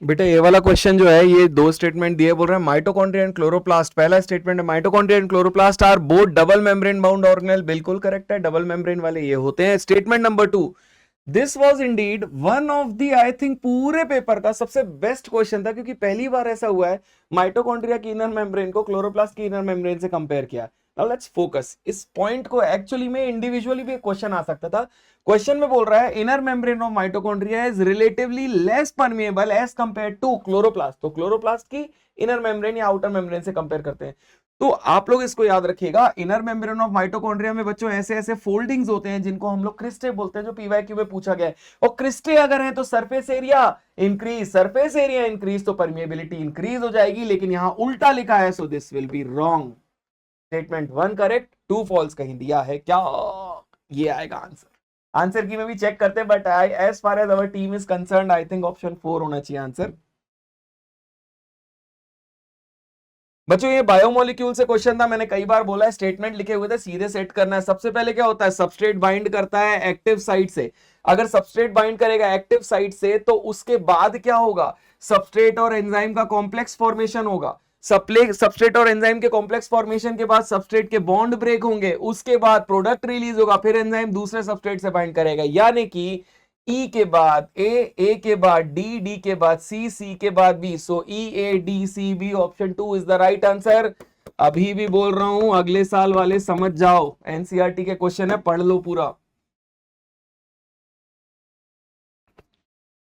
बेटा ये वाला क्वेश्चन जो है, ये 2 स्टेटमेंट दिए, बोल रहे हैं माइटोकॉन्ड्रिया एंड क्लोरोप्लास्ट। पहला स्टेटमेंट है mitochondria and chloroplast are both double membrane bound organelle. बिल्कुल करेक्ट है, डबल मेम्ब्रेन वाले ये होते हैं। Statement number 2, this was indeed one of the, I think पूरे पेपर का सबसे बेस्ट क्वेश्चन था, क्योंकि पहली बार ऐसा हुआ है माइटोकॉन्ड्रिया की इनर मेम्ब्रेन को क्लोरोप्लास्ट की इनर मेम्ब्रेन से कंपेयर किया। नाउ लेट्स फोकस इस पॉइंट को। एक्चुअली में इंडिविजुअली भी क्वेश्चन आ सकता था। क्वेश्चन में बोल रहा है inner membrane of mitochondria is relatively less permeable as compare to chloroplast. तो क्लोरोप्लास्ट की इनर मेम्ब्रेन या आउटर मेम्ब्रेन से कंपेयर करते हैं। तो आप लोग इसको याद रखिएगा, इनर मेम्ब्रेन ऑफ माइटोकॉन्ड्रिया में बच्चों ऐसे ऐसे फोल्डिंग्स होते हैं जिनको हम लोग क्रिस्टे बोलते हैं, जो पीवाईक्यू में पूछा गया है। और क्रिस्टे अगर है तो surface area increase, surface area increase तो परमिएबिलिटी इंक्रीज हो जाएगी। लेकिन यहां उल्टा लिखा है, so this will be wrong. Statement 1 correct, 2 false कहीं दिया है क्या, ये आएगा आंसर। आंसर की में भी चेक करते हैं, but as far as our team is concerned, I think option 4 होना चाहिए आंसर। बच्चों ये बायोमोलिक्यूल से क्वेश्चन था, मैंने कई बार बोला है, स्टेटमेंट लिखे हुए थे, सीधे सेट करना है। सबसे पहले क्या होता है, सबस्ट्रेट बाइंड करता है एक्टिव साइट से। अगर सबस्ट्रेट बाइंड करेगा एक्टिव साइट से, तो उसके बाद क्या होगा, सबस्ट्रेट और एंजाइम का कॉम्प्लेक्स फॉर्मेशन होगा। सबस्ट्रेट और एंजाइम के कॉम्प्लेक्स फॉर्मेशन के बाद सबस्ट्रेट के बॉन्ड ब्रेक होंगे, उसके बाद प्रोडक्ट रिलीज होगा, फिर एंजाइम दूसरे सबस्ट्रेट से बाइंड करेगा। यानी कि E के बाद ए के बाद डी के बाद सी के बाद B, so EADCB option 2 is the right answer. अभी भी बोल रहा हूं, अगले साल वाले समझ जाओ, एनसीईआरटी के क्वेश्चन है, पढ़ लो पूरा।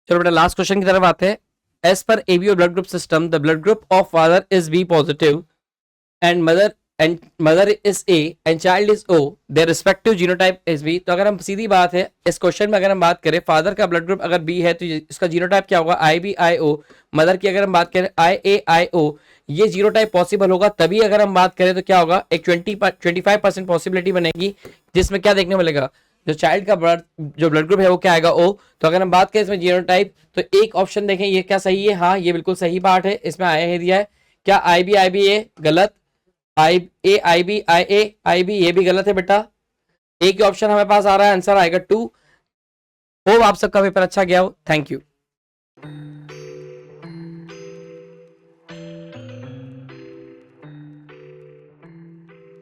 चलो बेटा लास्ट क्वेश्चन की तरफ आते हैं। As per ABO blood group system, the blood group of father is B positive and mother is A and child is O, their respective genotype is B. तो अगर हम सीधी बात है, इस क्वेश्चन में अगर हम बात करें, फादर का ब्लड ग्रुप अगर बी है तो इसका जीनोटाइप क्या होगा, IBIO। मदर की अगर हम बात करें IAIO, ये जीनोटाइप पॉसिबल होगा तभी। अगर हम बात करें तो क्या होगा, एक 25% पॉसिबिलिटी बनेगी, जिसमें क्या देखने मिलेगा, जो चाइल्ड का जो ब्लड ग्रुप है वो क्या आएगा, O। तो अगर हम बात करें इसमें जीनोटाइप, तो एक ऑप्शन देखें, ये क्या सही है, हाँ ये बिल्कुल सही पार्ट है, इसमें आया है दिया है। क्या IBIBA गलत, IB ये भी गलत है बेटा। एक ही ऑप्शन हमारे पास आ रहा है, आंसर आएगा 2। होप आप सबका पेपर अच्छा गया हो। Thank you.